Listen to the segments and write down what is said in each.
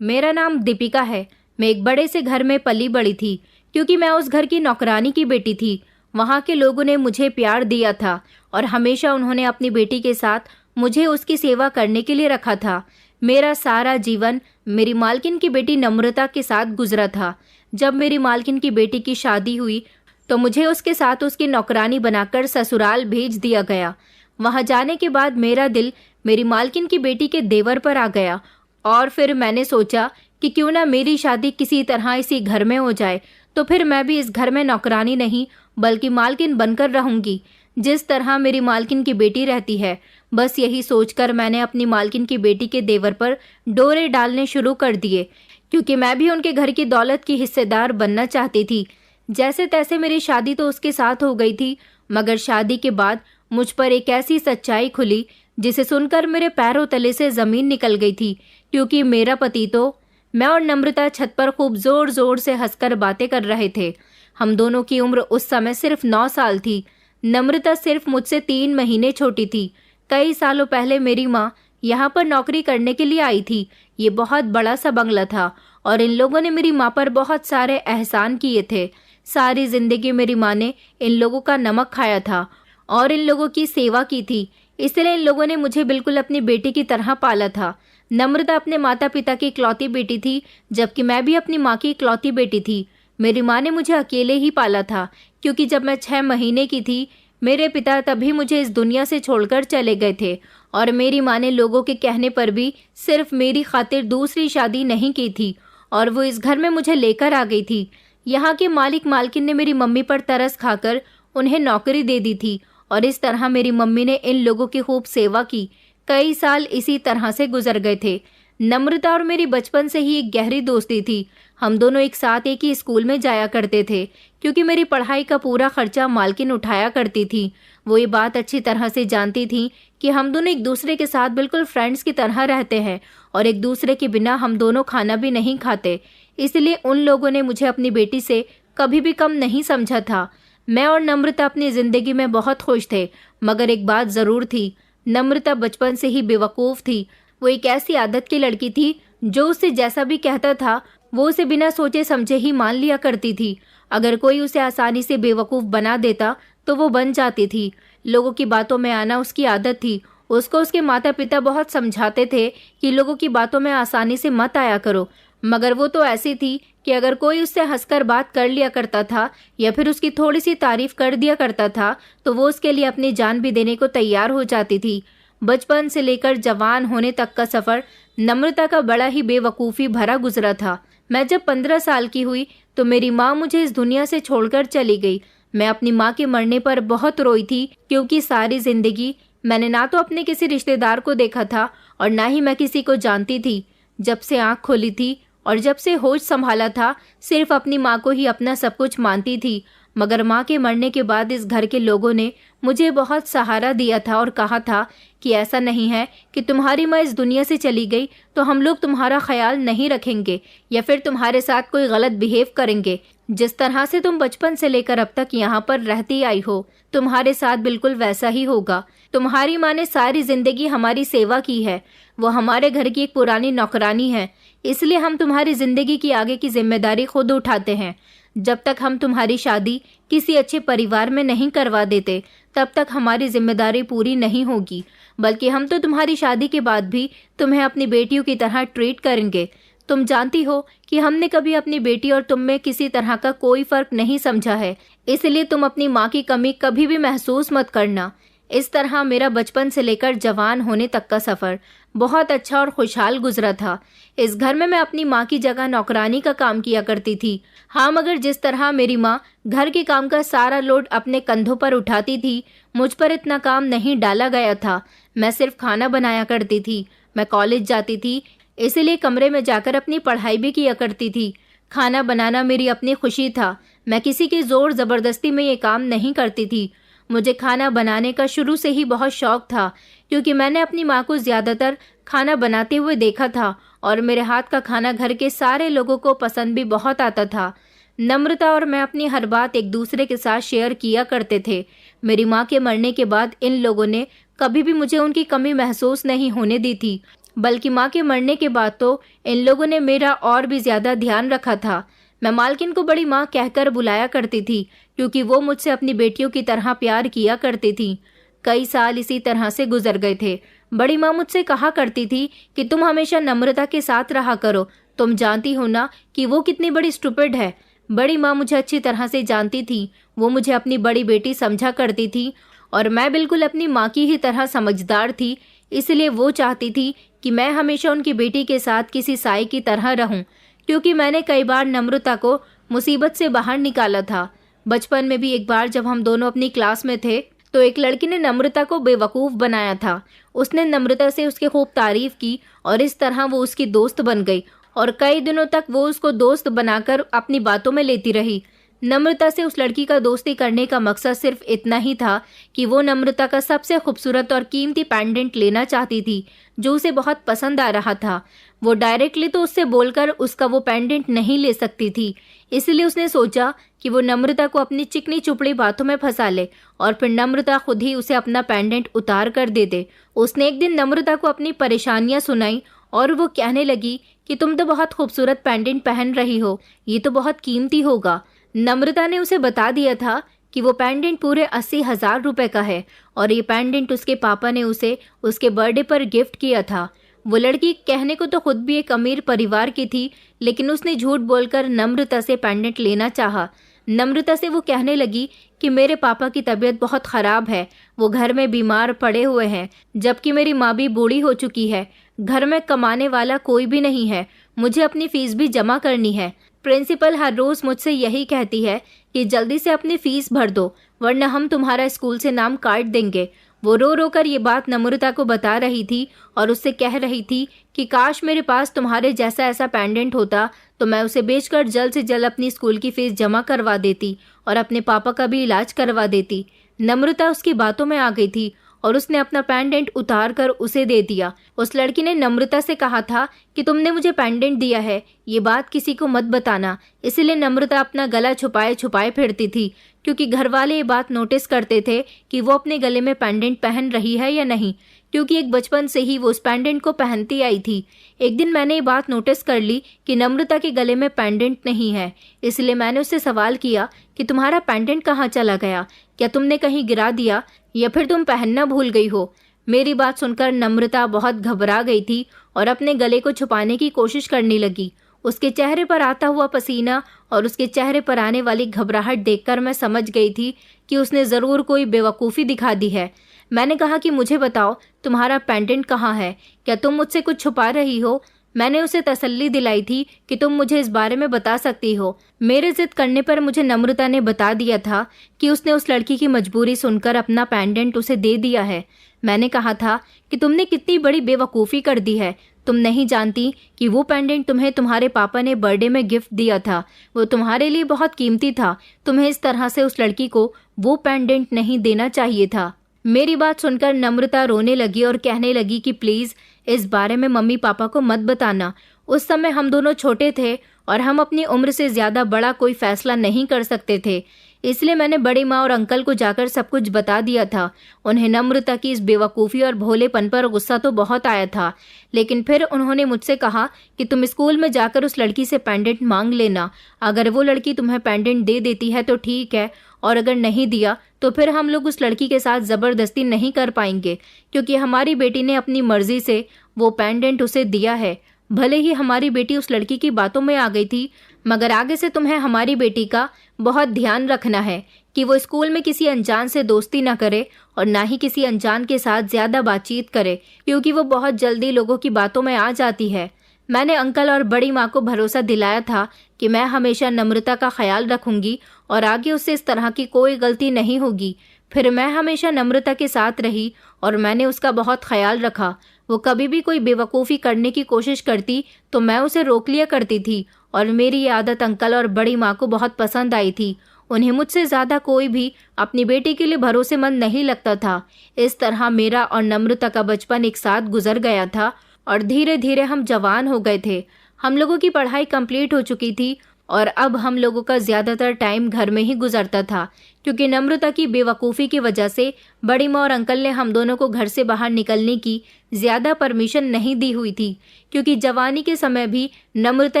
मेरा नाम दीपिका है। मैं एक बड़े से घर में पली बड़ी थी, क्योंकि मैं उस घर की नौकरानी की बेटी थी। वहाँ के लोगों ने मुझे प्यार दिया था और हमेशा उन्होंने अपनी बेटी के साथ मुझे उसकी सेवा करने के लिए रखा था। मेरा सारा जीवन मेरी मालकिन की बेटी नम्रता के साथ गुजरा था। जब मेरी मालकिन की बेटी की शादी हुई तो मुझे उसके साथ उसकी नौकरानी बनाकर ससुराल भेज दिया गया। वहाँ जाने के बाद मेरा दिल मेरी मालकिन की बेटी के देवर पर आ गया और फिर मैंने सोचा कि क्यों ना मेरी शादी किसी तरह इसी घर में हो जाए, तो फिर मैं भी इस घर में नौकरानी नहीं बल्कि मालकिन बनकर रहूंगी, जिस तरह मेरी मालकिन की बेटी रहती है। बस यही सोचकर मैंने अपनी मालकिन की बेटी के देवर पर डोरे डालने शुरू कर दिए, क्योंकि मैं भी उनके घर की दौलत की हिस्सेदार बनना चाहती थी। जैसे तैसे मेरी शादी तो उसके साथ हो गई थी, मगर शादी के बाद मुझ पर एक ऐसी सच्चाई खुली जिसे सुनकर मेरे पैरों तले से जमीन निकल गई थी, क्योंकि मेरा पति तो मैं और नम्रता छत पर खूब जोर जोर से हंसकर बातें कर रहे थे। हम दोनों की उम्र उस समय सिर्फ 9 साल थी। नम्रता सिर्फ मुझसे 3 महीने छोटी थी। कई सालों पहले मेरी माँ यहाँ पर नौकरी करने के लिए आई थी। ये बहुत बड़ा सा बंगला था और इन लोगों ने मेरी माँ पर बहुत सारे एहसान किए थे। सारी जिंदगी मेरी माँ ने इन लोगों का नमक खाया था और इन लोगों की सेवा की थी, इसलिए इन लोगों ने मुझे बिल्कुल अपनी बेटी की तरह पाला था। नम्रता अपने माता पिता की इकलौती बेटी थी, जबकि मैं भी अपनी माँ की इकलौती बेटी थी। मेरी माँ ने मुझे अकेले ही पाला था, क्योंकि जब मैं 6 महीने की थी मेरे पिता तभी मुझे इस दुनिया से छोड़कर चले गए थे और मेरी माँ ने लोगों के कहने पर भी सिर्फ मेरी खातिर दूसरी शादी नहीं की थी और वो इस घर में मुझे लेकर आ गई थी। यहाँ के मालिक मालकिन ने मेरी मम्मी पर तरस खाकर उन्हें नौकरी दे दी थी और इस तरह मेरी मम्मी ने इन लोगों की खूब सेवा की। कई साल इसी तरह से गुजर गए थे। नम्रता और मेरी बचपन से ही एक गहरी दोस्ती थी। हम दोनों एक साथ एक ही स्कूल में जाया करते थे, क्योंकि मेरी पढ़ाई का पूरा खर्चा मालकिन उठाया करती थी। वो ये बात अच्छी तरह से जानती थी कि हम दोनों एक दूसरे के साथ बिल्कुल फ्रेंड्स की तरह रहते हैं और एक दूसरे के बिना हम दोनों खाना भी नहीं खाते। इसलिए उन लोगों ने मुझे अपनी बेटी से कभी भी कम नहीं समझा था। मैं और नम्रता अपनी जिंदगी में बहुत खुश थे, मगर एक बात जरूर थी, नम्रता बचपन से ही बेवकूफ़ थी। वो एक ऐसी आदत की लड़की थी जो उससे जैसा भी कहता था वो उसे बिना सोचे समझे ही मान लिया करती थी। अगर कोई उसे आसानी से बेवकूफ़ बना देता तो वो बन जाती थी। लोगों की बातों में आना उसकी आदत थी। उसको उसके माता पिता बहुत समझाते थे कि लोगों की बातों में आसानी से मत आया करो, मगर वो तो ऐसी थी कि अगर कोई उससे हंसकर बात कर लिया करता था या फिर उसकी थोड़ी सी तारीफ कर दिया करता था तो वो उसके लिए अपनी जान भी देने को तैयार हो जाती थी। बचपन से लेकर जवान होने तक का सफ़र नम्रता का बड़ा ही बेवकूफ़ी भरा गुजरा था। मैं जब 15 साल की हुई तो मेरी माँ मुझे इस दुनिया से छोड़कर चली गई। मैं अपनी माँ के मरने पर बहुत रोई थी, क्योंकि सारी जिंदगी मैंने ना तो अपने किसी रिश्तेदार को देखा था और ना ही मैं किसी को जानती थी। जब से आँख खोली थी और जब से होश संभाला था सिर्फ अपनी माँ को ही अपना सब कुछ मानती थी। मगर माँ के मरने के बाद इस घर के लोगों ने मुझे बहुत सहारा दिया था और कहा था कि ऐसा नहीं है कि तुम्हारी माँ इस दुनिया से चली गई तो हम लोग तुम्हारा ख्याल नहीं रखेंगे या फिर तुम्हारे साथ कोई गलत बिहेव करेंगे। जिस तरह से तुम बचपन से लेकर अब तक यहाँ पर रहती आई हो तुम्हारे साथ बिल्कुल वैसा ही होगा। तुम्हारी माँ ने सारी जिंदगी हमारी सेवा की है। वो हमारे घर की एक पुरानी नौकरानी है, इसलिए हम तुम्हारी जिंदगी की आगे की जिम्मेदारी खुद उठाते हैं। जब तक हम तुम्हारी शादी किसी अच्छे परिवार में नहीं करवा देते तब तक हमारी जिम्मेदारी पूरी नहीं होगी, बल्कि हम तो तुम्हारी शादी के बाद भी तुम्हें अपनी बेटियों की तरह ट्रीट करेंगे। तुम जानती हो कि हमने कभी अपनी बेटी और तुम में किसी तरह का कोई फर्क नहीं समझा है, इसलिए तुम अपनी माँ की कमी कभी भी महसूस मत करना। इस तरह मेरा बचपन से लेकर जवान होने तक का सफ़र बहुत अच्छा और खुशहाल गुजरा था। इस घर में मैं अपनी माँ की जगह नौकरानी का काम किया करती थी। हाँ, मगर जिस तरह मेरी माँ घर के काम का सारा लोड अपने कंधों पर उठाती थी, मुझ पर इतना काम नहीं डाला गया था। मैं सिर्फ खाना बनाया करती थी। मैं कॉलेज जाती थी, इसीलिए कमरे में जाकर अपनी पढ़ाई भी किया करती थी। खाना बनाना मेरी अपनी खुशी था। मैं किसी की जोर ज़बरदस्ती में ये काम नहीं करती थी। मुझे खाना बनाने का शुरू से ही बहुत शौक था, क्योंकि मैंने अपनी माँ को ज़्यादातर खाना बनाते हुए देखा था और मेरे हाथ का खाना घर के सारे लोगों को पसंद भी बहुत आता था। नम्रता और मैं अपनी हर बात एक दूसरे के साथ शेयर किया करते थे। मेरी माँ के मरने के बाद इन लोगों ने कभी भी मुझे उनकी कमी महसूस नहीं होने दी थी। बल्कि माँ के मरने के बाद तो इन लोगों ने मेरा और भी ज्यादा ध्यान रखा था। मैं मालकिन को बड़ी माँ कहकर बुलाया करती थी क्योंकि वो मुझसे अपनी बेटियों की तरह प्यार किया करती थी। कई साल इसी तरह से गुजर गए थे। बड़ी माँ मुझसे कहा करती थी कि तुम हमेशा नम्रता के साथ रहा करो, तुम जानती हो ना कि वो कितनी बड़ी स्टूपिड है। बड़ी माँ मुझे अच्छी तरह से जानती थी। वो मुझे अपनी बड़ी बेटी समझा करती थी और मैं बिल्कुल अपनी माँ की ही तरह समझदार थी। इसलिए वो चाहती थी कि मैं हमेशा उनकी बेटी के साथ किसी साई की तरह रहूं, क्योंकि मैंने कई बार नम्रता को मुसीबत से बाहर निकाला था। बचपन में भी एक बार जब हम दोनों अपनी क्लास में थे तो एक लड़की ने नम्रता को बेवकूफ़ बनाया था। उसने नम्रता से उसकी खूब तारीफ की और इस तरह वो उसकी दोस्त बन गई और कई दिनों तक वो उसको दोस्त बनाकर अपनी बातों में लेती रही। नम्रता से उस लड़की का दोस्ती करने का मकसद सिर्फ इतना ही था कि वो नम्रता का सबसे खूबसूरत और कीमती पेंडेंट लेना चाहती थी जो उसे बहुत पसंद आ रहा था। वो डायरेक्टली तो उससे बोलकर उसका वो पेंडेंट नहीं ले सकती थी, इसलिए उसने सोचा कि वो नम्रता को अपनी चिकनी चुपड़ी बातों में फंसा ले और फिर नम्रता खुद ही उसे अपना पेंडेंट उतार कर दे दे। उसने एक दिन नम्रता को अपनी परेशानियां सुनाई और वो कहने लगी कि तुम तो बहुत खूबसूरत पेंडेंट पहन रही हो, ये तो बहुत कीमती होगा। नम्रता ने उसे बता दिया था कि वो पेंडेंट पूरे 80,000 रुपए का है और ये पेंडेंट उसके पापा ने उसे उसके बर्थडे पर गिफ्ट किया था। वो लड़की कहने को तो खुद भी एक अमीर परिवार की थी, लेकिन उसने झूठ बोलकर नम्रता से पेंडेंट लेना चाहा। नम्रता से वो कहने लगी कि मेरे पापा की तबीयत बहुत ख़राब है, वो घर में बीमार पड़े हुए हैं, जबकि मेरी माँ भी बूढ़ी हो चुकी है। घर में कमाने वाला कोई भी नहीं है, मुझे अपनी फ़ीस भी जमा करनी है। प्रिंसिपल हर रोज़ मुझसे यही कहती है कि जल्दी से अपनी फ़ीस भर दो वरना हम तुम्हारा स्कूल से नाम काट देंगे। वो रो रो कर ये बात नम्रता को बता रही थी और उससे कह रही थी कि काश मेरे पास तुम्हारे जैसा ऐसा पेंडेंट होता तो मैं उसे बेचकर जल्द से जल्द अपनी स्कूल की फ़ीस जमा करवा देती और अपने पापा का भी इलाज करवा देती। नम्रता उसकी बातों में आ गई थी और उसने अपना पेंडेंट उतार कर उसे दे दिया। उस लड़की ने नम्रता से कहा था कि तुमने मुझे पेंडेंट दिया है, ये बात किसी को मत बताना। इसलिए नम्रता अपना गला छुपाए छुपाए फिरती थी क्योंकि घर वाले ये बात नोटिस करते थे कि वो अपने गले में पेंडेंट पहन रही है या नहीं, क्योंकि एक बचपन से ही वो उस पेंडेंट को पहनती आई थी। एक दिन मैंने ये बात नोटिस कर ली कि नम्रता के गले में पेंडेंट नहीं है, इसलिए मैंने उससे सवाल किया कि तुम्हारा पेंडेंट कहाँ चला गया, क्या तुमने कहीं गिरा दिया या फिर तुम पहनना भूल गई हो। मेरी बात सुनकर नम्रता बहुत घबरा गई थी और अपने गले को छुपाने की कोशिश करने लगी। उसके चेहरे पर आता हुआ पसीना और उसके चेहरे पर आने वाली घबराहट देखकर मैं समझ गई थी कि उसने ज़रूर कोई बेवकूफ़ी दिखा दी है। मैंने कहा कि मुझे बताओ तुम्हारा पेंडेंट कहाँ है, क्या तुम मुझसे कुछ छुपा रही हो। मैंने उसे तसल्ली दिलाई थी कि तुम मुझे इस बारे में बता सकती हो। मेरे जिद करने पर मुझे नम्रता ने बता दिया था कि उसने उस लड़की की मजबूरी सुनकर अपना पेंडेंट उसे दे दिया है। मैंने कहा था कि तुमने कितनी बड़ी बेवकूफ़ी कर दी है, तुम नहीं जानती कि वो पेंडेंट तुम्हें तुम्हारे पापा ने बर्थडे में गिफ्ट दिया था, वो तुम्हारे लिए बहुत कीमती था। तुम्हें इस तरह से उस लड़की को वो पेंडेंट नहीं देना चाहिए था। मेरी बात सुनकर नम्रता रोने लगी और कहने लगी कि प्लीज़ इस बारे में मम्मी पापा को मत बताना। उस समय हम दोनों छोटे थे और हम अपनी उम्र से ज़्यादा बड़ा कोई फैसला नहीं कर सकते थे, इसलिए मैंने बड़ी माँ और अंकल को जाकर सब कुछ बता दिया था। उन्हें नम्रता की इस बेवकूफ़ी और भोलेपन पर गुस्सा तो बहुत आया था, लेकिन फिर उन्होंने मुझसे कहा कि तुम स्कूल में जाकर उस लड़की से पेंडेंट मांग लेना। अगर वो लड़की तुम्हें पेंडेंट दे देती है तो ठीक है, और अगर नहीं दिया तो फिर हम लोग उस लड़की के साथ ज़बरदस्ती नहीं कर पाएंगे, क्योंकि हमारी बेटी ने अपनी मर्जी से वो पेंडेंट उसे दिया है। भले ही हमारी बेटी उस लड़की की बातों में आ गई थी, मगर आगे से तुम्हें हमारी बेटी का बहुत ध्यान रखना है कि वो स्कूल में किसी अनजान से दोस्ती ना करे और ना ही किसी अनजान के साथ ज़्यादा बातचीत करे, क्योंकि वो बहुत जल्दी लोगों की बातों में आ जाती है। मैंने अंकल और बड़ी माँ को भरोसा दिलाया था कि मैं हमेशा नम्रता का ख्याल रखूंगी और आगे उससे इस तरह की कोई गलती नहीं होगी। फिर मैं हमेशा नम्रता के साथ रही और मैंने उसका बहुत ख्याल रखा। वो कभी भी कोई बेवकूफ़ी करने की कोशिश करती तो मैं उसे रोक लिया करती थी और मेरी ये आदत अंकल और बड़ी माँ को बहुत पसंद आई थी। उन्हें मुझसे ज़्यादा कोई भी अपनी बेटी के लिए भरोसेमंद नहीं लगता था। इस तरह मेरा और नम्रता का बचपन एक साथ गुजर गया था और धीरे धीरे हम जवान हो गए थे। हम लोगों की पढ़ाई कंप्लीट हो चुकी थी और अब हम लोगों का ज़्यादातर टाइम घर में ही गुजरता था, क्योंकि नम्रता की बेवकूफ़ी की वजह से बड़ी माँ और अंकल ने हम दोनों को घर से बाहर निकलने की ज़्यादा परमिशन नहीं दी हुई थी। क्योंकि जवानी के समय भी नम्रता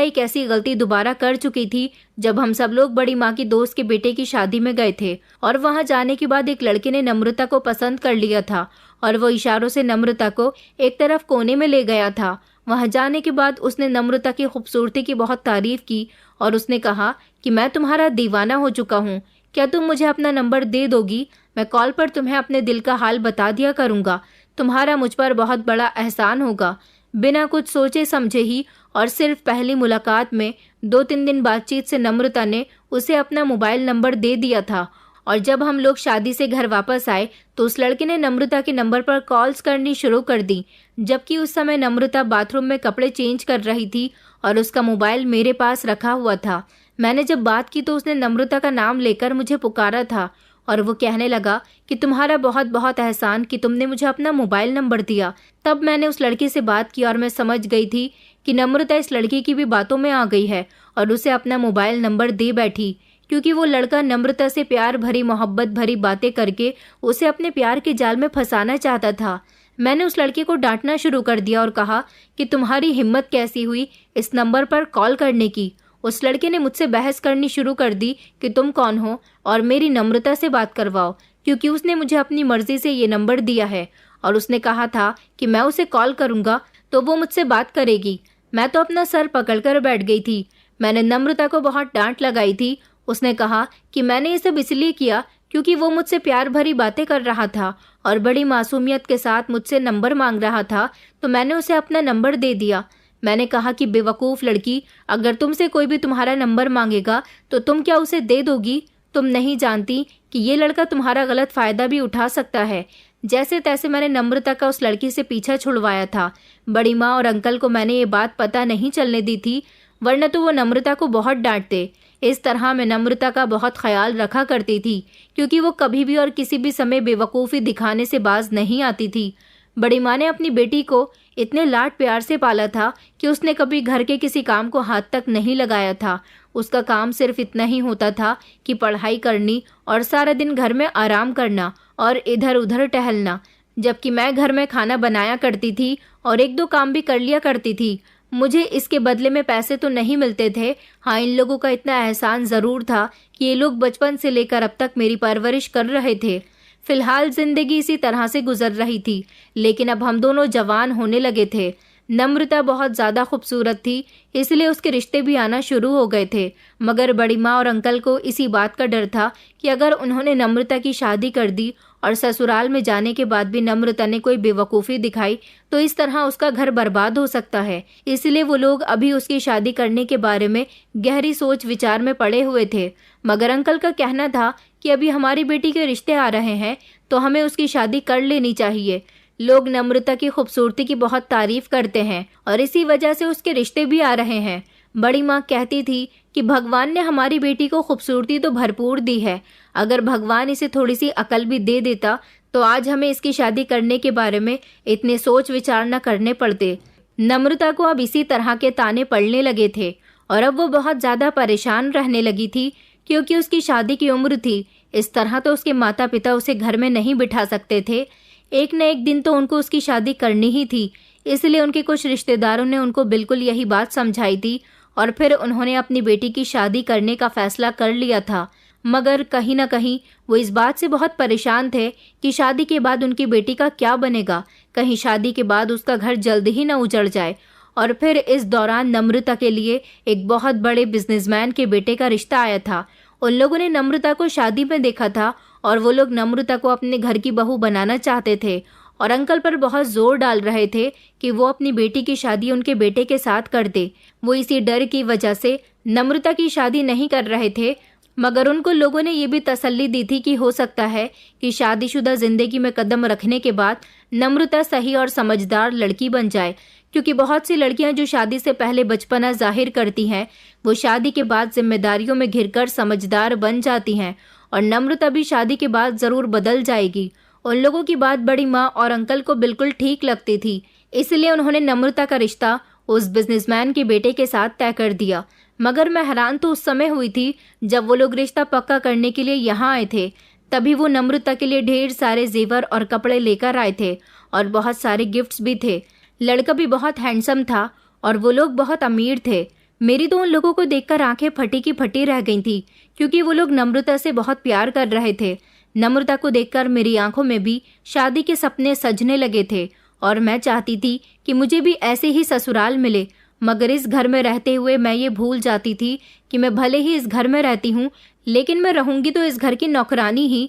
एक ऐसी गलती दोबारा कर चुकी थी, जब हम सब लोग बड़ी माँ की दोस्त के बेटे की शादी में गए थे और वहाँ जाने के बाद एक लड़के ने नम्रता को पसंद कर लिया था और वो इशारों से नम्रता को एक तरफ कोने में ले गया था। वहाँ जाने के बाद उसने नम्रता की खूबसूरती की बहुत तारीफ की और उसने कहा कि मैं तुम्हारा दीवाना हो चुका हूँ, क्या तुम मुझे अपना नंबर दे दोगी? मैं कॉल पर तुम्हें अपने दिल का हाल बता दिया करूँगा, तुम्हारा मुझ पर बहुत बड़ा एहसान होगा। बिना कुछ सोचे समझे ही और सिर्फ पहली मुलाकात में 2-3 दिन बातचीत से नम्रता ने उसे अपना मोबाइल नंबर दे दिया था। और जब हम लोग शादी से घर वापस आए तो उस लड़के ने नम्रता के नंबर पर कॉल्स करनी शुरू कर दी, जबकि उस समय नम्रता बाथरूम में कपड़े चेंज कर रही थी और उसका मोबाइल मेरे पास रखा हुआ था। मैंने जब बात की तो उसने नम्रता का नाम लेकर मुझे पुकारा था और वो कहने लगा कि तुम्हारा बहुत बहुत एहसान कि तुमने मुझे अपना मोबाइल नंबर दिया। तब मैंने उस लड़की से बात की और मैं समझ गई थी कि नम्रता इस लड़की की भी बातों में आ गई है और उसे अपना मोबाइल नंबर दे बैठी, क्योंकि वो लड़का नम्रता से प्यार भरी मोहब्बत भरी बातें करके उसे अपने प्यार के जाल में फंसाना चाहता था। मैंने उस लड़के को डांटना शुरू कर दिया और कहा कि तुम्हारी हिम्मत कैसी हुई इस नंबर पर कॉल करने की। उस लड़के ने मुझसे बहस करनी शुरू कर दी कि तुम कौन हो और मेरी नम्रता से बात करवाओ, क्योंकि उसने मुझे अपनी मर्जी से ये नंबर दिया है और उसने कहा था कि मैं उसे कॉल करूंगा तो वो मुझसे बात करेगी। मैं तो अपना सर पकड़कर बैठ गई थी। मैंने नम्रता को बहुत डांट लगाई थी। उसने कहा कि मैंने ये सब इसलिए किया क्योंकि वो मुझसे प्यार भरी बातें कर रहा था और बड़ी मासूमियत के साथ मुझसे नंबर मांग रहा था, तो मैंने उसे अपना नंबर दे दिया। मैंने कहा कि बेवकूफ़ लड़की, अगर तुमसे कोई भी तुम्हारा नंबर मांगेगा तो तुम क्या उसे दे दोगी? तुम नहीं जानती कि ये लड़का तुम्हारा गलत फ़ायदा भी उठा सकता है। जैसे तैसे मैंने नम्रता का उस लड़की से पीछा छुड़वाया था। बड़ी माँ और अंकल को मैंने ये बात पता नहीं चलने दी थी, वरना तो वो नम्रता को बहुत डांटते। इस तरह मैं नम्रता का बहुत ख्याल रखा करती थी, क्योंकि वो कभी भी और किसी भी समय बेवकूफ़ी दिखाने से बाज नहीं आती थी। बड़ी माँ ने अपनी बेटी को इतने लाड प्यार से पाला था कि उसने कभी घर के किसी काम को हाथ तक नहीं लगाया था। उसका काम सिर्फ इतना ही होता था कि पढ़ाई करनी और सारा दिन घर में आराम करना और इधर उधर टहलना, जबकि मैं घर में खाना बनाया करती थी और 1-2 काम भी कर लिया करती थी। मुझे इसके बदले में पैसे तो नहीं मिलते थे। हाँ, इन लोगों का इतना एहसान ज़रूर था कि ये लोग बचपन से लेकर अब तक मेरी परवरिश कर रहे थे। फिलहाल जिंदगी इसी तरह से गुजर रही थी, लेकिन अब हम दोनों जवान होने लगे थे। नम्रता बहुत ज़्यादा खूबसूरत थी, इसलिए उसके रिश्ते भी आना शुरू हो गए थे। मगर बड़ी माँ और अंकल को इसी बात का डर था कि अगर उन्होंने नम्रता की शादी कर दी और ससुराल में जाने के बाद भी नम्रता ने कोई बेवकूफ़ी दिखाई तो इस तरह उसका घर बर्बाद हो सकता है। इसलिए वो लोग अभी उसकी शादी करने के बारे में गहरी सोच विचार में पड़े हुए थे। मगर अंकल का कहना था कि अभी हमारी बेटी के रिश्ते आ रहे हैं तो हमें उसकी शादी कर लेनी चाहिए। लोग नम्रता की खूबसूरती की बहुत तारीफ करते हैं और इसी वजह से उसके रिश्ते भी आ रहे हैं। बड़ी माँ कहती थी कि भगवान ने हमारी बेटी को खूबसूरती तो भरपूर दी है, अगर भगवान इसे थोड़ी सी अकल भी दे देता तो आज हमें इसकी शादी करने के बारे में इतने सोच विचार न करने पड़ते। नम्रता को अब इसी तरह के ताने पड़ने लगे थे और अब वो बहुत ज़्यादा परेशान रहने लगी थी, क्योंकि उसकी शादी की उम्र थी। इस तरह तो उसके माता पिता उसे घर में नहीं बिठा सकते थे। एक न एक दिन तो उनको उसकी शादी करनी ही थी, इसलिए उनके कुछ रिश्तेदारों ने उनको बिल्कुल यही बात समझाई थी और फिर उन्होंने अपनी बेटी की शादी करने का फैसला कर लिया था। मगर कहीं ना कहीं वो इस बात से बहुत परेशान थे कि शादी के बाद उनकी बेटी का क्या बनेगा, कहीं शादी के बाद उसका घर जल्द ही न उजड़ जाए। और फिर इस दौरान नम्रता के लिए एक बहुत बड़े बिजनेसमैन के बेटे का रिश्ता आया था। उन लोगों ने नम्रता को शादी में देखा था और वो लोग नम्रता को अपने घर की बहू बनाना चाहते थे और अंकल पर बहुत जोर डाल रहे थे कि वो अपनी बेटी की शादी उनके बेटे के साथ कर दे। वो इसी डर की वजह से नम्रता की शादी नहीं कर रहे थे, मगर उनको लोगों ने ये भी तसल्ली दी थी कि हो सकता है कि शादीशुदा जिंदगी में कदम रखने के बाद नम्रता सही और समझदार लड़की बन जाए, क्योंकि बहुत सी लड़कियां जो शादी से पहले बचपना जाहिर करती हैं वो शादी के बाद जिम्मेदारियों में घिरकर समझदार बन जाती हैं और नम्रता भी शादी के बाद ज़रूर बदल जाएगी। उन लोगों की बात बड़ी माँ और अंकल को बिल्कुल ठीक लगती थी, इसलिए उन्होंने नम्रता का रिश्ता उस बिजनेसमैन के बेटे के साथ तय कर दिया। मगर मैं हैरान तो उस समय हुई थी जब वो लोग रिश्ता पक्का करने के लिए यहाँ आए थे। तभी वो नम्रता के लिए ढेर सारे जेवर और कपड़े लेकर आए थे और बहुत सारे गिफ्ट्स भी थे। लड़का भी बहुत हैंडसम था और वो लोग बहुत अमीर थे। मेरी तो उन लोगों को देखकर आंखें फटी की फटी रह गई थी, क्योंकि वो लोग नम्रता से बहुत प्यार कर रहे थे। नम्रता को देखकर मेरी आंखों में भी शादी के सपने सजने लगे थे और मैं चाहती थी कि मुझे भी ऐसे ही ससुराल मिले। मगर इस घर में रहते हुए मैं ये भूल जाती थी कि मैं भले ही इस घर में रहती हूँ, लेकिन मैं रहूंगी तो इस घर की नौकरानी ही।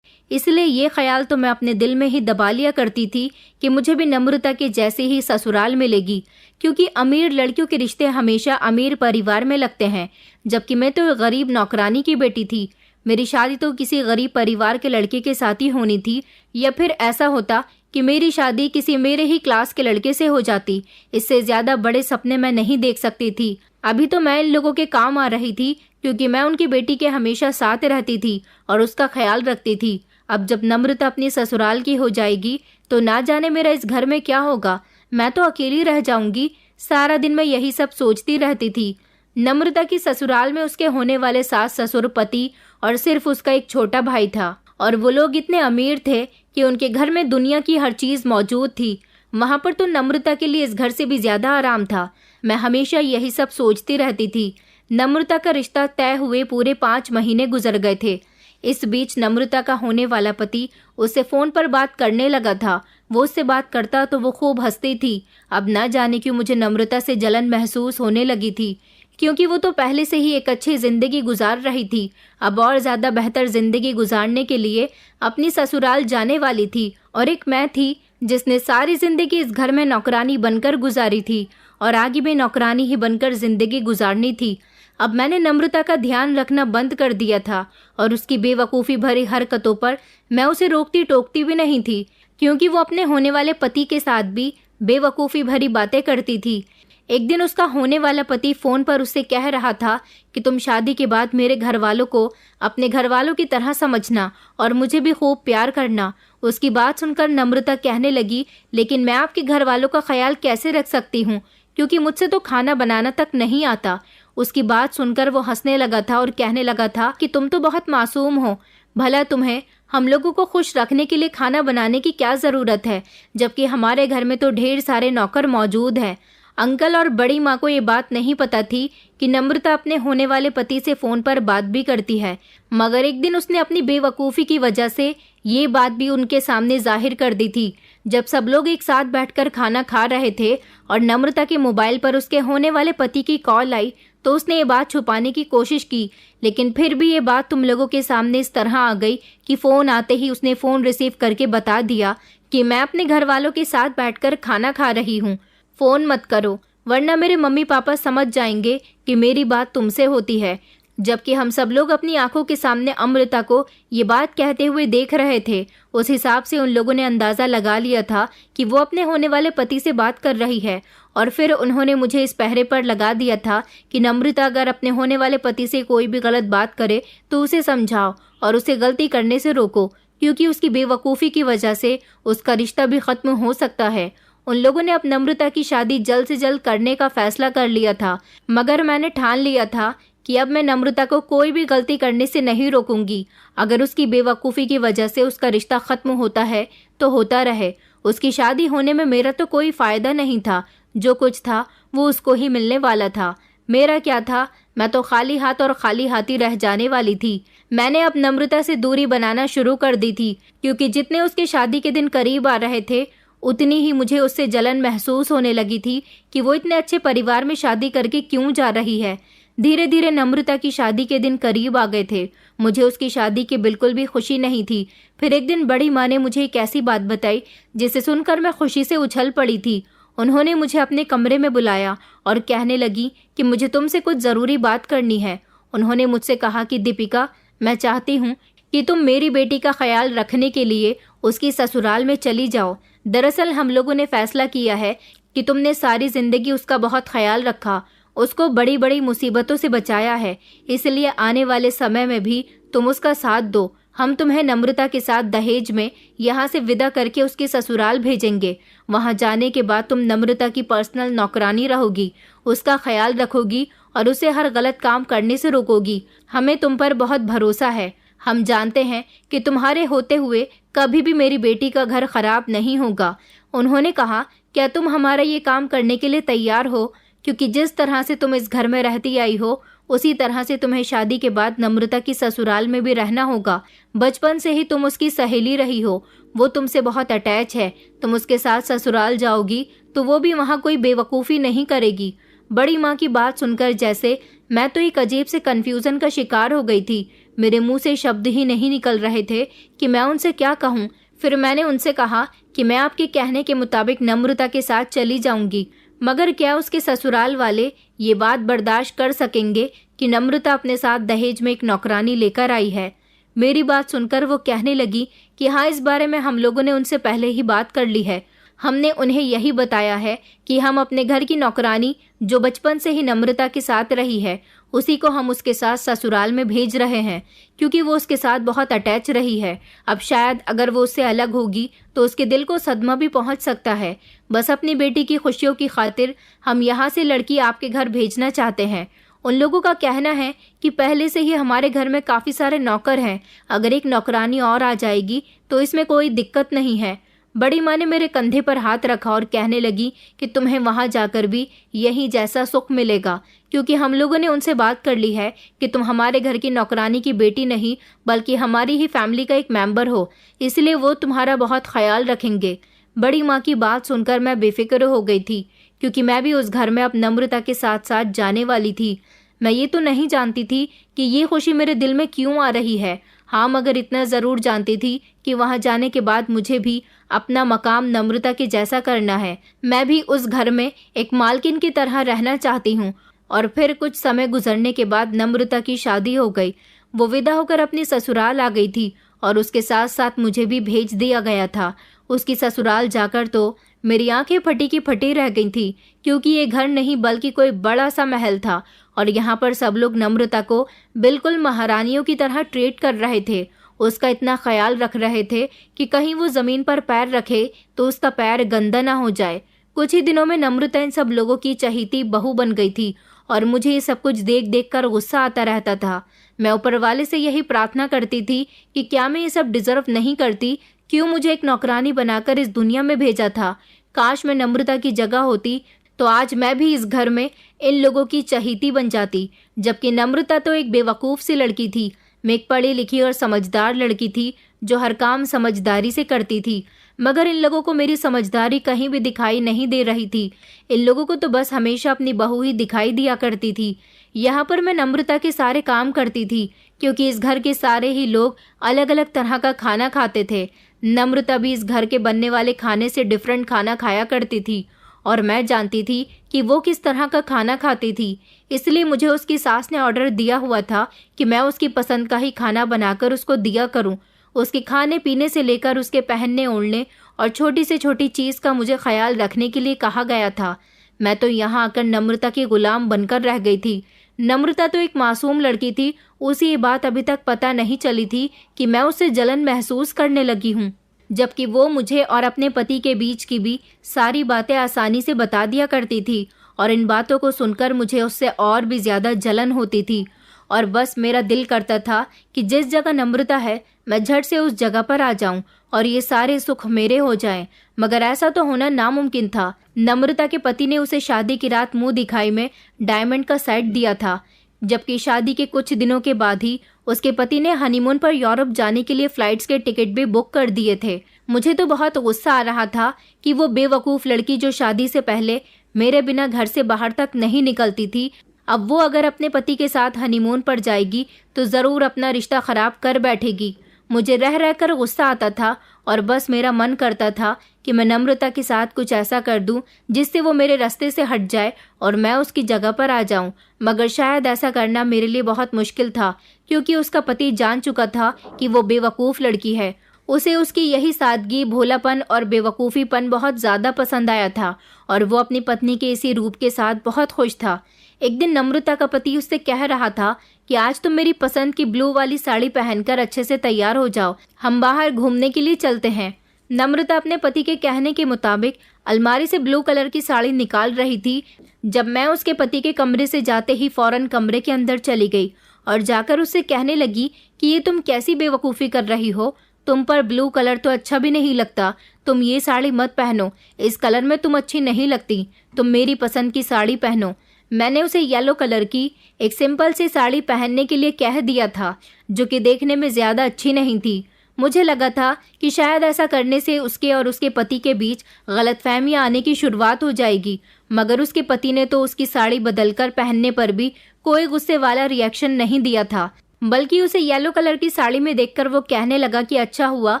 इसलिए ये ख्याल तो मैं अपने दिल में ही दबा लिया करती थी कि मुझे भी नम्रता के जैसे ही ससुराल मिलेगी, क्योंकि अमीर लड़कियों के रिश्ते हमेशा अमीर परिवार में लगते हैं, जबकि मैं तो गरीब नौकरानी की बेटी थी। मेरी शादी तो किसी गरीब परिवार के लड़के के साथ ही होनी थी, या फिर ऐसा होता कि मेरी शादी किसी मेरे ही क्लास के लड़के से हो जाती। इससे ज्यादा बड़े सपने मैं नहीं देख सकती थी। अभी तो मैं इन लोगों के काम आ रही थी, क्योंकि मैं उनकी बेटी के हमेशा साथ रहती थी और उसका ख्याल रखती थी। अब जब नम्रता अपनी ससुराल की हो जाएगी तो ना जाने मेरा इस घर में क्या होगा। मैं तो अकेली रह जाऊंगी। सारा दिन मैं यही सब सोचती रहती थी। नम्रता की ससुराल में उसके होने वाले सास ससुर, पति और सिर्फ उसका एक छोटा भाई था, और वो लोग इतने अमीर थे कि उनके घर में दुनिया की हर चीज मौजूद थी। वहां पर तो नम्रता के लिए इस घर से भी ज्यादा आराम था। मैं हमेशा यही सब सोचती रहती थी। नम्रता का रिश्ता तय हुए पूरे 5 महीने गुजर गए थे। इस बीच नम्रता का होने वाला पति उससे फोन पर बात करने लगा था। वो उससे बात करता तो वो खूब हंसती थी। अब ना जाने क्यों मुझे नम्रता से जलन महसूस होने लगी थी, क्योंकि वो तो पहले से ही एक अच्छी जिंदगी गुजार रही थी। अब और ज्यादा बेहतर जिंदगी गुजारने के लिए अपनी ससुराल जाने वाली थी, और एक मैं थी जिसने सारी जिंदगी इस घर में नौकरानी बनकर गुजारी थी और आगे भी नौकरानी ही बनकर जिंदगी गुजारनी थी। अब मैंने नम्रता का ध्यान रखना बंद कर दिया था और उसकी बेवकूफ़ी भरी हरकतों पर मैं उसे रोकती टोकती भी नहीं थी, क्योंकि वो अपने होने वाले पति के साथ भी बेवकूफ़ी भरी बातें करती थी। एक दिन उसका होने वाला पति फ़ोन पर उससे कह रहा था कि तुम शादी के बाद मेरे घर वालों को अपने घर वालों की तरह समझना और मुझे भी खूब प्यार करना। उसकी बात सुनकर नम्रता कहने लगी, लेकिन मैं आपके घर वालों का ख्याल कैसे रख सकती हूँ, क्योंकि मुझसे तो खाना बनाना तक नहीं आता। उसकी बात सुनकर वो हंसने लगा था और कहने लगा था कि तुम तो बहुत मासूम हो। भला तुम्हें हम लोगों को खुश रखने के लिए खाना बनाने की क्या ज़रूरत है, जबकि हमारे घर में तो ढेर सारे नौकर मौजूद हैं। अंकल और बड़ी माँ को ये बात नहीं पता थी कि नम्रता अपने होने वाले पति से फ़ोन पर बात भी करती है, मगर एक दिन उसने अपनी बेवकूफ़ी की वजह से ये बात भी उनके सामने जाहिर कर दी थी। जब सब लोग एक साथ बैठकर खाना खा रहे थे और नम्रता के मोबाइल पर उसके होने वाले पति की कॉल आई, तो उसने ये बात छुपाने की कोशिश की, लेकिन फिर भी ये बात तुम लोगों के सामने इस तरह आ गई कि फ़ोन आते ही उसने फ़ोन रिसीव करके बता दिया कि मैं अपने घर वालों के साथ बैठकर खाना खा रही हूँ। फ़ोन मत करो, वरना मेरे मम्मी पापा समझ जाएंगे कि मेरी बात तुमसे होती है। जबकि हम सब लोग अपनी आंखों के सामने अमृता को ये बात कहते हुए देख रहे थे। उस हिसाब से उन लोगों ने अंदाज़ा लगा लिया था कि वो अपने होने वाले पति से बात कर रही है, और फिर उन्होंने मुझे इस पहरे पर लगा दिया था कि नम्रता अगर अपने होने वाले पति से कोई भी गलत बात करे तो उसे समझाओ और उसे गलती करने से रोको, क्योंकि उसकी बेवकूफ़ी की वजह से उसका रिश्ता भी ख़त्म हो सकता है। उन लोगों ने अब नम्रता की शादी जल्द से जल्द करने का फैसला कर लिया था, मगर मैंने ठान लिया था कि अब मैं नम्रता को कोई भी गलती करने से नहीं रोकूंगी। अगर उसकी बेवकूफ़ी की वजह से उसका रिश्ता ख़त्म होता है तो होता रहे। उसकी शादी होने में मेरा तो कोई फ़ायदा नहीं था। जो कुछ था वो उसको ही मिलने वाला था। मेरा क्या था, मैं तो खाली हाथ और खाली हाथी रह जाने वाली थी। मैंने अब नम्रता से दूरी बनाना शुरू कर दी थी, क्योंकि जितने उसके शादी के दिन करीब आ रहे थे उतनी ही मुझे उससे जलन महसूस होने लगी थी कि वो इतने अच्छे परिवार में शादी करके क्यों जा रही है। धीरे धीरे नम्रता की शादी के दिन करीब आ गए थे। मुझे उसकी शादी की बिल्कुल भी खुशी नहीं थी। फिर एक दिन बड़ी माँ ने मुझे एक ऐसी बात बताई जिसे सुनकर मैं खुशी से उछल पड़ी थी। उन्होंने मुझे अपने कमरे में बुलाया और कहने लगी कि मुझे तुमसे कुछ ज़रूरी बात करनी है। उन्होंने मुझसे कहा कि दीपिका, मैं चाहती हूँ कि तुम मेरी बेटी का ख्याल रखने के लिए उसकी ससुराल में चली जाओ। दरअसल हम लोगों ने फैसला किया है कि तुमने सारी ज़िंदगी उसका बहुत ख्याल रखा, उसको बड़ी बड़ी मुसीबतों से बचाया है, इसलिए आने वाले समय में भी तुम उसका साथ दो। हम तुम्हें नम्रता के साथ दहेज में यहाँ से विदा करके उसके ससुराल भेजेंगे। वहाँ जाने के बाद तुम नम्रता की पर्सनल नौकरानी रहोगी, उसका ख्याल रखोगी और उसे हर गलत काम करने से रोकोगी। हमें तुम पर बहुत भरोसा है। हम जानते हैं कि तुम्हारे होते हुए कभी भी मेरी बेटी का घर खराब नहीं होगा। उन्होंने कहा, क्या तुम हमारा ये काम करने के लिए तैयार हो? क्योंकि जिस तरह से तुम इस घर में रहती आई हो उसी तरह से तुम्हें शादी के बाद नम्रता की ससुराल में भी रहना होगा। बचपन से ही तुम उसकी सहेली रही हो, वो तुमसे बहुत अटैच है। तुम उसके साथ ससुराल जाओगी तो वो भी वहाँ कोई बेवकूफ़ी नहीं करेगी। बड़ी माँ की बात सुनकर जैसे मैं तो एक अजीब से कन्फ्यूज़न का शिकार हो गई थी। मेरे मुंह से शब्द ही नहीं निकल रहे थे कि मैं उनसे क्या कहूँ। फिर मैंने उनसे कहा कि मैं आपके कहने के मुताबिक नम्रता के साथ चली जाऊंगी, मगर क्या उसके ससुराल वाले ये बात बर्दाश्त कर सकेंगे कि नम्रता अपने साथ दहेज में एक नौकरानी लेकर आई है? मेरी बात सुनकर वो कहने लगी कि हाँ, इस बारे में हम लोगों ने उनसे पहले ही बात कर ली है। हमने उन्हें यही बताया है कि हम अपने घर की नौकरानी जो बचपन से ही नम्रता के साथ रही है उसी को हम उसके साथ ससुराल में भेज रहे हैं, क्योंकि वो उसके साथ बहुत अटैच रही है। अब शायद अगर वो उससे अलग होगी तो उसके दिल को सदमा भी पहुंच सकता है। बस अपनी बेटी की खुशियों की खातिर हम यहाँ से लड़की आपके घर भेजना चाहते हैं। उन लोगों का कहना है कि पहले से ही हमारे घर में काफ़ी सारे नौकर हैं, अगर एक नौकरानी और आ जाएगी तो इसमें कोई दिक्कत नहीं है। बड़ी माँ ने मेरे कंधे पर हाथ रखा और कहने लगी कि तुम्हें वहाँ जाकर भी यही जैसा सुख मिलेगा, क्योंकि हम लोगों ने उनसे बात कर ली है कि तुम हमारे घर की नौकरानी की बेटी नहीं बल्कि हमारी ही फैमिली का एक मेंबर हो, इसलिए वो तुम्हारा बहुत ख्याल रखेंगे। बड़ी माँ की बात सुनकर मैं बेफिक्र हो गई थी, क्योंकि मैं भी उस घर में अब नम्रता के साथ साथ जाने वाली थी। मैं ये तो नहीं जानती थी कि ये खुशी मेरे दिल में क्यों आ रही है। हाँ, मगर इतना ज़रूर जानती थी कि वहाँ जाने के बाद मुझे भी अपना मकाम नम्रता के जैसा करना है। मैं भी उस घर में एक मालकिन की तरह रहना चाहती हूँ। और फिर कुछ समय गुजरने के बाद नम्रता की शादी हो गई। वो विदा होकर अपनी ससुराल आ गई थी और उसके साथ साथ मुझे भी भेज दिया गया था। उसकी ससुराल जाकर तो मेरी आंखें फटी की फटी रह गई थी, क्योंकि ये घर नहीं बल्कि कोई बड़ा सा महल था और यहाँ पर सब लोग नम्रता को बिल्कुल महारानियों की तरह ट्रीट कर रहे थे। उसका इतना ख्याल रख रहे थे कि कहीं वो ज़मीन पर पैर रखे तो उसका पैर गंदा ना हो जाए। कुछ ही दिनों में नम्रता इन सब लोगों की चहीती बहू बन गई थी और मुझे ये सब कुछ देख देख कर गुस्सा आता रहता था। मैं ऊपर वाले से यही प्रार्थना करती थी कि क्या मैं ये सब डिजर्व नहीं करती? क्यों मुझे एक नौकरानी बनाकर इस दुनिया में भेजा था? काश मैं नम्रता की जगह होती तो आज मैं भी इस घर में इन लोगों की चहीती बन जाती। जबकि नम्रता तो एक बेवकूफ़ सी लड़की थी। मैं एक पढ़ी लिखी और समझदार लड़की थी जो हर काम समझदारी से करती थी, मगर इन लोगों को मेरी समझदारी कहीं भी दिखाई नहीं दे रही थी। इन लोगों को तो बस हमेशा अपनी बहू ही दिखाई दिया करती थी। यहाँ पर मैं नम्रता के सारे काम करती थी, क्योंकि इस घर के सारे ही लोग अलग अलग तरह का खाना खाते थे। नम्रता भी इस घर के बनने वाले खाने से डिफरेंट खाना खाया करती थी और मैं जानती थी कि वो किस तरह का खाना खाती थी। इसलिए मुझे उसकी सास ने ऑर्डर दिया हुआ था कि मैं उसकी पसंद का ही खाना बनाकर उसको दिया करूं। उसके खाने पीने से लेकर उसके पहनने ओढ़ने और छोटी से छोटी चीज़ का मुझे ख्याल रखने के लिए कहा गया था। मैं तो यहाँ आकर नम्रता की गुलाम बनकर रह गई थी। नम्रता तो एक मासूम लड़की थी, उसे ये बात अभी तक पता नहीं चली थी कि मैं उससे जलन महसूस करने लगी हूँ, जबकि वो मुझे और अपने पति के बीच की भी सारी बातें आसानी से बता दिया करती थी और इन बातों को सुनकर मुझे उससे और भी ज़्यादा जलन होती थी। और बस मेरा दिल करता था कि जिस जगह नम्रता है मैं झट से उस जगह पर आ जाऊं और ये सारे सुख मेरे हो जाएं, मगर ऐसा तो होना नामुमकिन था। नम्रता के पति ने उसे शादी की रात मुंह दिखाई में डायमंड का सेट दिया था, जबकि शादी के कुछ दिनों के बाद ही उसके पति ने हनीमून पर यूरोप जाने के लिए फ्लाइट्स के टिकट भी बुक कर दिए थे। मुझे तो बहुत गुस्सा आ रहा था कि वो बेवकूफ़ लड़की जो शादी से पहले मेरे बिना घर से बाहर तक नहीं निकलती थी, अब वो अगर अपने पति के साथ हनीमून पर जाएगी तो ज़रूर अपना रिश्ता ख़राब कर बैठेगी। मुझे रह रहकर गुस्सा आता था और बस मेरा मन करता था कि मैं नम्रता के साथ कुछ ऐसा कर दूं जिससे वो मेरे रास्ते से हट जाए और मैं उसकी जगह पर आ जाऊं। मगर शायद ऐसा करना मेरे लिए बहुत मुश्किल था, क्योंकि उसका पति जान चुका था कि वो बेवकूफ़ लड़की है। उसे उसकी यही सादगी, भोलापन और बेवकूफ़ीपन बहुत ज़्यादा पसंद आया था और वो अपनी पत्नी के इसी रूप के साथ बहुत खुश था। एक दिन नम्रता का पति उससे कह रहा था कि आज तुम मेरी पसंद की ब्लू वाली साड़ी पहनकर अच्छे से तैयार हो जाओ, हम बाहर घूमने के लिए चलते हैं। नम्रता अपने पति के कहने के मुताबिक अलमारी से ब्लू कलर की साड़ी निकाल रही थी, जब मैं उसके पति के कमरे से जाते ही फौरन कमरे के अंदर चली गई और जाकर उससे कहने लगी कि ये तुम कैसी बेवकूफ़ी कर रही हो, तुम पर ब्लू कलर तो अच्छा भी नहीं लगता, तुम ये साड़ी मत पहनो, इस कलर में तुम अच्छी नहीं लगती, तुम मेरी पसंद की साड़ी पहनो। मैंने उसे येलो कलर की एक सिंपल सी साड़ी पहनने के लिए कह दिया था, जो कि देखने में ज़्यादा अच्छी नहीं थी। मुझे लगा था कि शायद ऐसा करने से उसके और उसके पति के बीच गलतफहमियां आने की शुरुआत हो जाएगी, मगर उसके पति ने तो उसकी साड़ी बदलकर पहनने पर भी कोई गुस्से वाला रिएक्शन नहीं दिया था, बल्कि उसे येलो कलर की साड़ी में देखकर वो कहने लगा कि अच्छा हुआ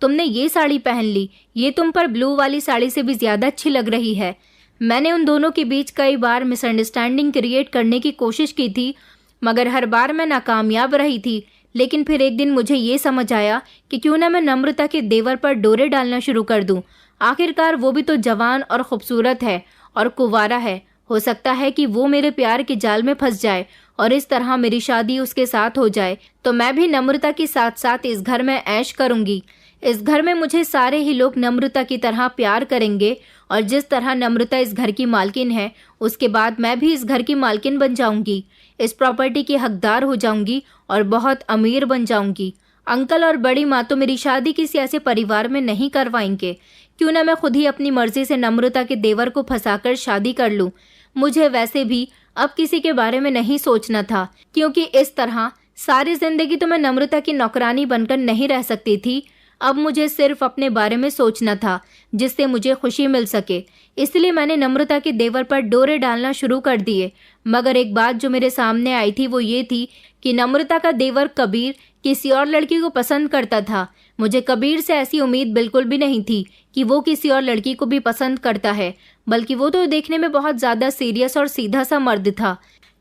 तुमने ये साड़ी पहन ली, ये तुम पर ब्लू वाली साड़ी से भी ज़्यादा अच्छी लग रही है। मैंने उन दोनों के बीच कई बार मिसअंडरस्टैंडिंग क्रिएट करने की कोशिश की थी, मगर हर बार मैं नाकामयाब रही थी। लेकिन फिर एक दिन मुझे ये समझ आया कि क्यों ना मैं नम्रता के देवर पर डोरे डालना शुरू कर दूं। आखिरकार वो भी तो जवान और खूबसूरत है और कुंवारा है, हो सकता है कि वो मेरे प्यार के जाल में फंस जाए और इस तरह मेरी शादी उसके साथ हो जाए, तो मैं भी नम्रता के साथ साथ इस घर में ऐश करूंगी। इस घर में मुझे सारे ही लोग नम्रता की तरह प्यार करेंगे और जिस तरह नम्रता इस घर की मालकिन है, उसके बाद मैं भी इस घर की मालकिन बन जाऊंगी, इस प्रॉपर्टी की हकदार हो जाऊंगी और बहुत अमीर बन जाऊंगी। अंकल और बड़ी माँ तो मेरी शादी किसी ऐसे परिवार में नहीं करवाएंगे। क्यों ना मैं खुद ही अपनी मर्जी से नम्रता के देवर को फंसाकर शादी कर लूं। मुझे वैसे भी अब किसी के बारे में नहीं सोचना था, क्योंकि इस तरह सारी जिंदगी तो मैं नम्रता की नौकरानी बनकर नहीं रह सकती थी। अब मुझे सिर्फ अपने बारे में सोचना था, जिससे मुझे खुशी मिल सके। इसलिए मैंने नम्रता के देवर पर डोरे डालना शुरू कर दिए। मगर एक बात जो मेरे सामने आई थी वो ये थी कि नम्रता का देवर कबीर किसी और लड़की को पसंद करता था। मुझे कबीर से ऐसी उम्मीद बिल्कुल भी नहीं थी कि वो किसी और लड़की को भी पसंद करता है, बल्कि वो तो देखने में बहुत ज़्यादा सीरियस और सीधा सा मर्द था।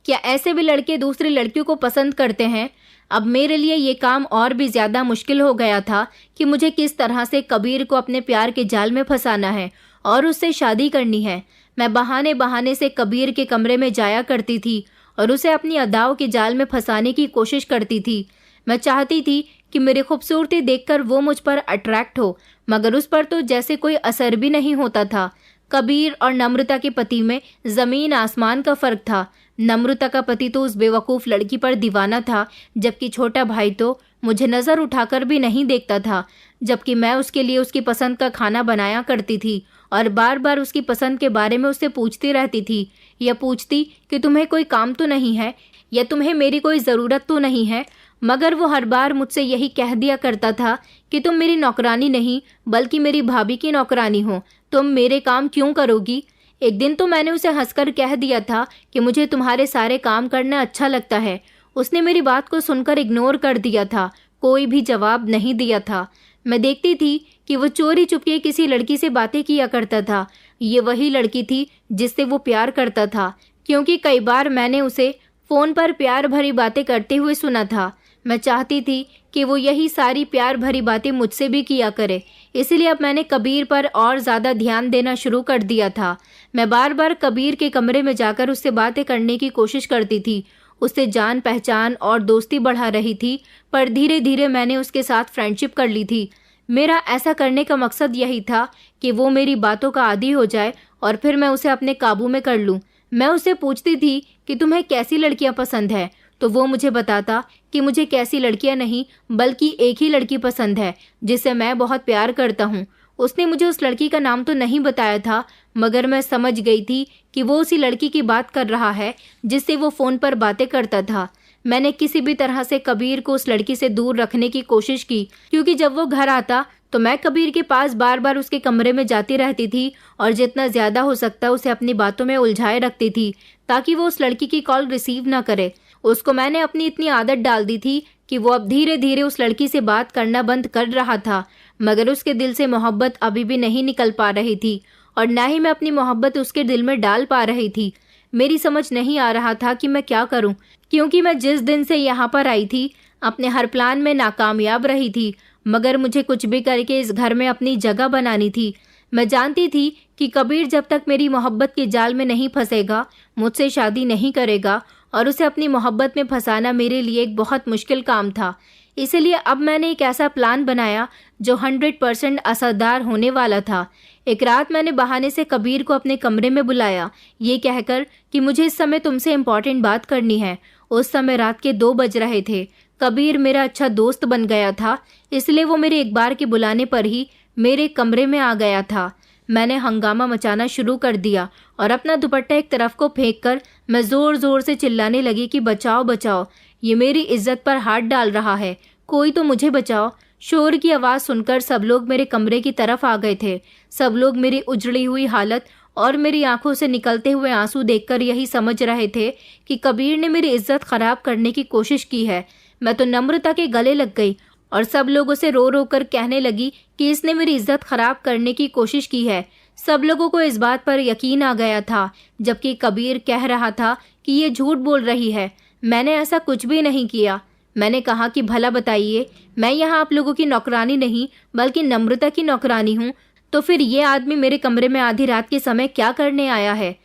क्या ऐसे भी लड़के दूसरी लड़कियों को पसंद करते हैं? अब मेरे लिए ये काम और भी ज़्यादा मुश्किल हो गया था कि मुझे किस तरह से कबीर को अपने प्यार के जाल में फंसाना है और उससे शादी करनी है। मैं बहाने बहाने से कबीर के कमरे में जाया करती थी और उसे अपनी अदाओं के जाल में फंसाने की कोशिश करती थी। मैं चाहती थी कि मेरी खूबसूरती देखकर वो मुझ पर अट्रैक्ट हो, मगर उस पर तो जैसे कोई असर भी नहीं होता था। कबीर और नम्रता के पति में ज़मीन आसमान का फ़र्क था। नम्रता का पति तो उस बेवकूफ़ लड़की पर दीवाना था, जबकि छोटा भाई तो मुझे नज़र उठाकर भी नहीं देखता था, जबकि मैं उसके लिए उसकी पसंद का खाना बनाया करती थी और बार बार उसकी पसंद के बारे में उससे पूछती रहती थी। या पूछती कि तुम्हें कोई काम तो नहीं है या तुम्हें मेरी कोई ज़रूरत तो नहीं है, मगर वो हर बार मुझसे यही कह दिया करता था कि तुम मेरी नौकरानी नहीं बल्कि मेरी भाभी की नौकरानी हो, तुम मेरे काम क्यों करोगी। एक दिन तो मैंने उसे हंसकर कह दिया था कि मुझे तुम्हारे सारे काम करना अच्छा लगता है। उसने मेरी बात को सुनकर इग्नोर कर दिया था, कोई भी जवाब नहीं दिया था। मैं देखती थी कि वो चोरी चुपके किसी लड़की से बातें किया करता था। ये वही लड़की थी जिससे वो प्यार करता था, क्योंकि कई बार मैंने उसे फ़ोन पर प्यार भरी बातें करते हुए सुना था। मैं चाहती थी कि वो यही सारी प्यार भरी बातें मुझसे भी किया करे, इसलिए अब मैंने कबीर पर और ज़्यादा ध्यान देना शुरू कर दिया था। मैं बार बार कबीर के कमरे में जाकर उससे बातें करने की कोशिश करती थी, उससे जान पहचान और दोस्ती बढ़ा रही थी, पर धीरे धीरे मैंने उसके साथ फ्रेंडशिप कर ली थी। मेरा ऐसा करने का मकसद यही था कि वो मेरी बातों का आदी हो जाए और फिर मैं उसे अपने काबू में कर लूँ। मैं उससे पूछती थी कि तुम्हें कैसी लड़कियाँ पसंद है, तो वो मुझे बताता कि मुझे कैसी लड़कियां नहीं बल्कि एक ही लड़की पसंद है जिसे मैं बहुत प्यार करता हूँ। उसने मुझे उस लड़की का नाम तो नहीं बताया था, मगर मैं समझ गई थी कि वो उसी लड़की की बात कर रहा है जिससे वो फ़ोन पर बातें करता था। मैंने किसी भी तरह से कबीर को उस लड़की से दूर रखने की कोशिश की, क्योंकि जब वो घर आता तो मैं कबीर के पास बार बार उसके कमरे में जाती रहती थी और जितना ज़्यादा हो सकता उसे अपनी बातों में उलझाए रखती थी ताकि वो उस लड़की की कॉल रिसीव ना करे। उसको मैंने अपनी इतनी आदत डाल दी थी कि वो अब धीरे धीरे उस लड़की से बात करना बंद कर रहा था, मगर उसके दिल से मोहब्बत अभी भी नहीं निकल पा रही थी और ना ही मैं अपनी मोहब्बत उसके दिल में डाल पा रही थी। मेरी समझ नहीं आ रहा था कि मैं क्या करूं, क्योंकि मैं जिस दिन से यहाँ पर आई थी अपने हर प्लान में नाकामयाब रही थी, मगर मुझे कुछ भी करके इस घर में अपनी जगह बनानी थी। मैं जानती थी कि कबीर जब तक मेरी मोहब्बत के जाल में नहीं फंसेगा मुझसे शादी नहीं करेगा और उसे अपनी मोहब्बत में फंसाना मेरे लिए एक बहुत मुश्किल काम था। इसलिए अब मैंने एक ऐसा प्लान बनाया जो 100% असरदार होने वाला था। एक रात मैंने बहाने से कबीर को अपने कमरे में बुलाया, ये कहकर कि मुझे इस समय तुमसे इम्पोर्टेंट बात करनी है। उस समय रात के 2 बज रहे थे। कबीर मेरा अच्छा दोस्त बन गया था, इसलिए वो मेरे एक बार के बुलाने पर ही मेरे कमरे में आ गया था। मैंने हंगामा मचाना शुरू कर दिया और अपना दुपट्टा एक तरफ को फेंककर मैं जोर जोर से चिल्लाने लगी कि बचाओ बचाओ, ये मेरी इज्जत पर हाथ डाल रहा है, कोई तो मुझे बचाओ। शोर की आवाज़ सुनकर सब लोग मेरे कमरे की तरफ आ गए थे। सब लोग मेरी उजड़ी हुई हालत और मेरी आंखों से निकलते हुए आंसू देखकर यही समझ रहे थे कि कबीर ने मेरी इज्जत खराब करने की कोशिश की है। मैं तो नम्रता के गले लग गई और सब लोगों से रो रो कर कहने लगी कि इसने मेरी इज्जत खराब करने की कोशिश की है। सब लोगों को इस बात पर यकीन आ गया था, जबकि कबीर कह रहा था कि ये झूठ बोल रही है, मैंने ऐसा कुछ भी नहीं किया। मैंने कहा कि भला बताइए, मैं यहाँ आप लोगों की नौकरानी नहीं बल्कि नम्रता की नौकरानी हूँ, तो फिर ये आदमी मेरे कमरे में आधी रात के समय क्या करने आया है?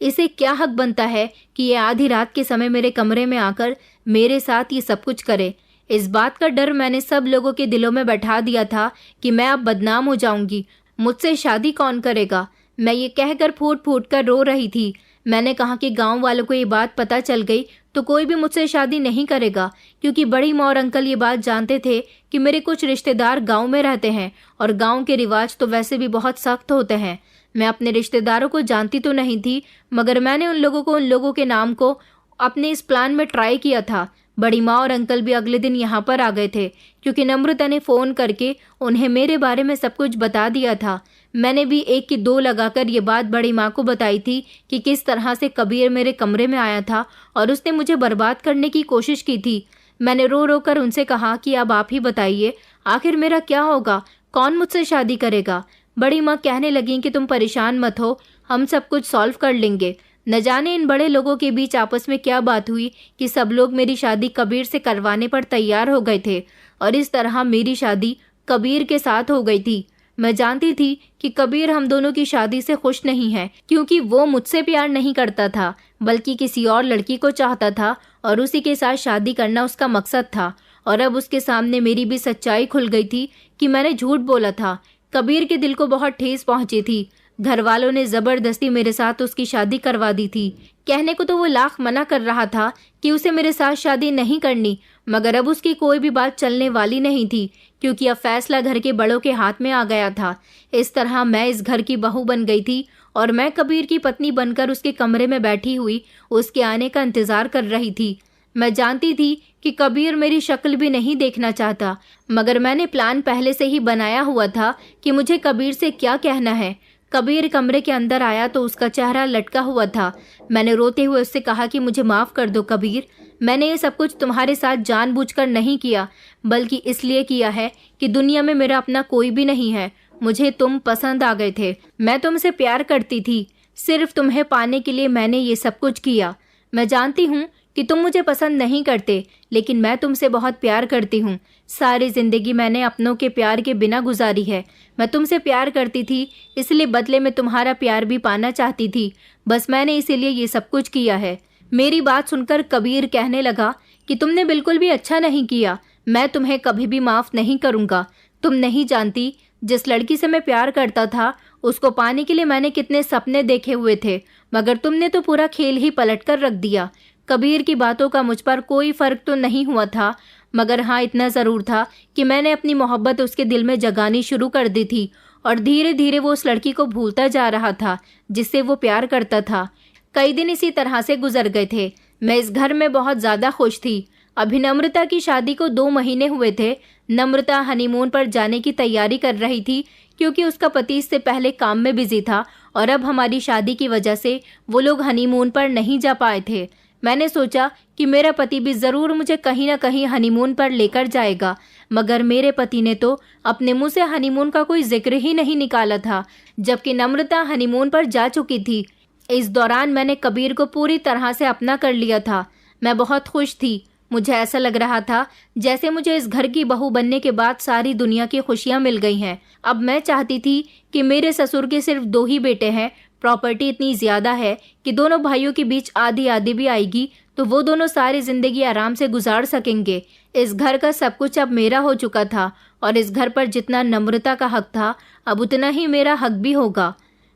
इसे क्या हक बनता है कि ये आधी रात के समय मेरे कमरे में आकर मेरे साथ ये सब कुछ करे? इस बात का डर मैंने सब लोगों के दिलों में बैठा दिया था कि मैं अब बदनाम हो जाऊंगी, मुझसे शादी कौन करेगा? मैं ये कहकर फूट फूट कर रो रही थी। मैंने कहा कि गांव वालों को ये बात पता चल गई तो कोई भी मुझसे शादी नहीं करेगा, क्योंकि बड़ी माँ और अंकल ये बात जानते थे कि मेरे कुछ रिश्तेदार गांव में रहते हैं और गांव के रिवाज तो वैसे भी बहुत सख्त होते हैं। मैं अपने रिश्तेदारों को जानती तो नहीं थी, मगर मैंने उन लोगों के नाम को अपने इस प्लान में ट्राई किया था। बड़ी माँ और अंकल भी अगले दिन यहाँ पर आ गए थे, क्योंकि नम्रता ने फ़ोन करके उन्हें मेरे बारे में सब कुछ बता दिया था। मैंने भी 1 की 2 लगाकर ये बात बड़ी माँ को बताई थी कि किस तरह से कबीर मेरे कमरे में आया था और उसने मुझे बर्बाद करने की कोशिश की थी। मैंने रो रो कर उनसे कहा कि अब आप ही बताइए, आखिर मेरा क्या होगा, कौन मुझसे शादी करेगा? बड़ी माँ कहने लगी कि तुम परेशान मत हो, हम सब कुछ सॉल्व कर लेंगे। न जाने इन बड़े लोगों के बीच आपस में क्या बात हुई कि सब लोग मेरी शादी कबीर से करवाने पर तैयार हो गए थे और इस तरह मेरी शादी कबीर के साथ हो गई थी। मैं जानती थी कि कबीर हम दोनों की शादी से खुश नहीं है, क्योंकि वो मुझसे प्यार नहीं करता था बल्कि किसी और लड़की को चाहता था और उसी के साथ शादी करना उसका मकसद था। और अब उसके सामने मेरी भी सच्चाई खुल गई थी कि मैंने झूठ बोला था। कबीर के दिल को बहुत ठेस पहुंची थी। घर वालों ने जबरदस्ती मेरे साथ उसकी शादी करवा दी थी। कहने को तो वो लाख मना कर रहा था कि उसे मेरे साथ शादी नहीं करनी, मगर अब उसकी कोई भी बात चलने वाली नहीं थी, क्योंकि अब फैसला घर के बड़ों के हाथ में आ गया था। इस तरह मैं इस घर की बहू बन गई थी और मैं कबीर की पत्नी बनकर उसके कमरे में बैठी हुई उसके आने का इंतजार कर रही थी। मैं जानती थी कि कबीर मेरी शक्ल भी नहीं देखना चाहता, मगर मैंने प्लान पहले से ही बनाया हुआ था कि मुझे कबीर से क्या कहना है। कबीर कमरे के अंदर आया तो उसका चेहरा लटका हुआ था। मैंने रोते हुए उससे कहा कि मुझे माफ़ कर दो कबीर, मैंने ये सब कुछ तुम्हारे साथ जानबूझकर नहीं किया, बल्कि इसलिए किया है कि दुनिया में मेरा अपना कोई भी नहीं है। मुझे तुम पसंद आ गए थे, मैं तुमसे प्यार करती थी, सिर्फ तुम्हें पाने के लिए मैंने ये सब कुछ किया। मैं जानती हूँ कि तुम मुझे पसंद नहीं करते, लेकिन मैं तुमसे बहुत प्यार करती हूँ। सारी जिंदगी मैंने अपनों के प्यार के बिना गुजारी है। मैं तुमसे प्यार करती थी, इसलिए बदले में तुम्हारा प्यार भी पाना चाहती थी। बस मैंने इसीलिए ये सब कुछ किया है। मेरी बात सुनकर कबीर कहने लगा कि तुमने बिल्कुल भी अच्छा नहीं किया, मैं तुम्हें कभी भी माफ़ नहीं करूँगा। तुम नहीं जानती, जिस लड़की से मैं प्यार करता था उसको पाने के लिए मैंने कितने सपने देखे हुए थे, मगर तुमने तो पूरा खेल ही पलट कर रख दिया। कबीर की बातों का मुझ पर कोई फ़र्क तो नहीं हुआ था, मगर हाँ इतना ज़रूर था कि मैंने अपनी मोहब्बत उसके दिल में जगानी शुरू कर दी थी और धीरे धीरे वो उस लड़की को भूलता जा रहा था जिससे वो प्यार करता था। कई दिन इसी तरह से गुजर गए थे। मैं इस घर में बहुत ज़्यादा खुश थी। अभी नम्रता की शादी को 2 महीने हुए थे। नम्रता हनीमून पर जाने की तैयारी कर रही थी, क्योंकि उसका पति इससे पहले काम में बिजी था और अब हमारी शादी की वजह से वो लोग हनीमून पर नहीं जा पाए थे। मैंने सोचा कि मेरा पति भी ज़रूर मुझे कहीं ना कहीं हनीमून पर लेकर जाएगा, मगर मेरे पति ने तो अपने मुंह से हनीमून का कोई जिक्र ही नहीं निकाला था, जबकि नम्रता हनीमून पर जा चुकी थी। इस दौरान मैंने कबीर को पूरी तरह से अपना कर लिया था। मैं बहुत खुश थी। मुझे ऐसा लग रहा था जैसे मुझे इस घर की बहू बनने के बाद सारी दुनिया की खुशियाँ मिल गई हैं। अब मैं चाहती थी कि मेरे ससुर के सिर्फ 2 ही बेटे हैं, प्रॉपर्टी इतनी ज़्यादा है कि दोनों भाइयों के बीच आधी आधी भी आएगी तो वो दोनों सारी ज़िंदगी आराम से गुजार सकेंगे। इस घर का सब कुछ अब मेरा हो चुका था और इस घर पर जितना नम्रता का हक था अब उतना ही मेरा हक भी होगा।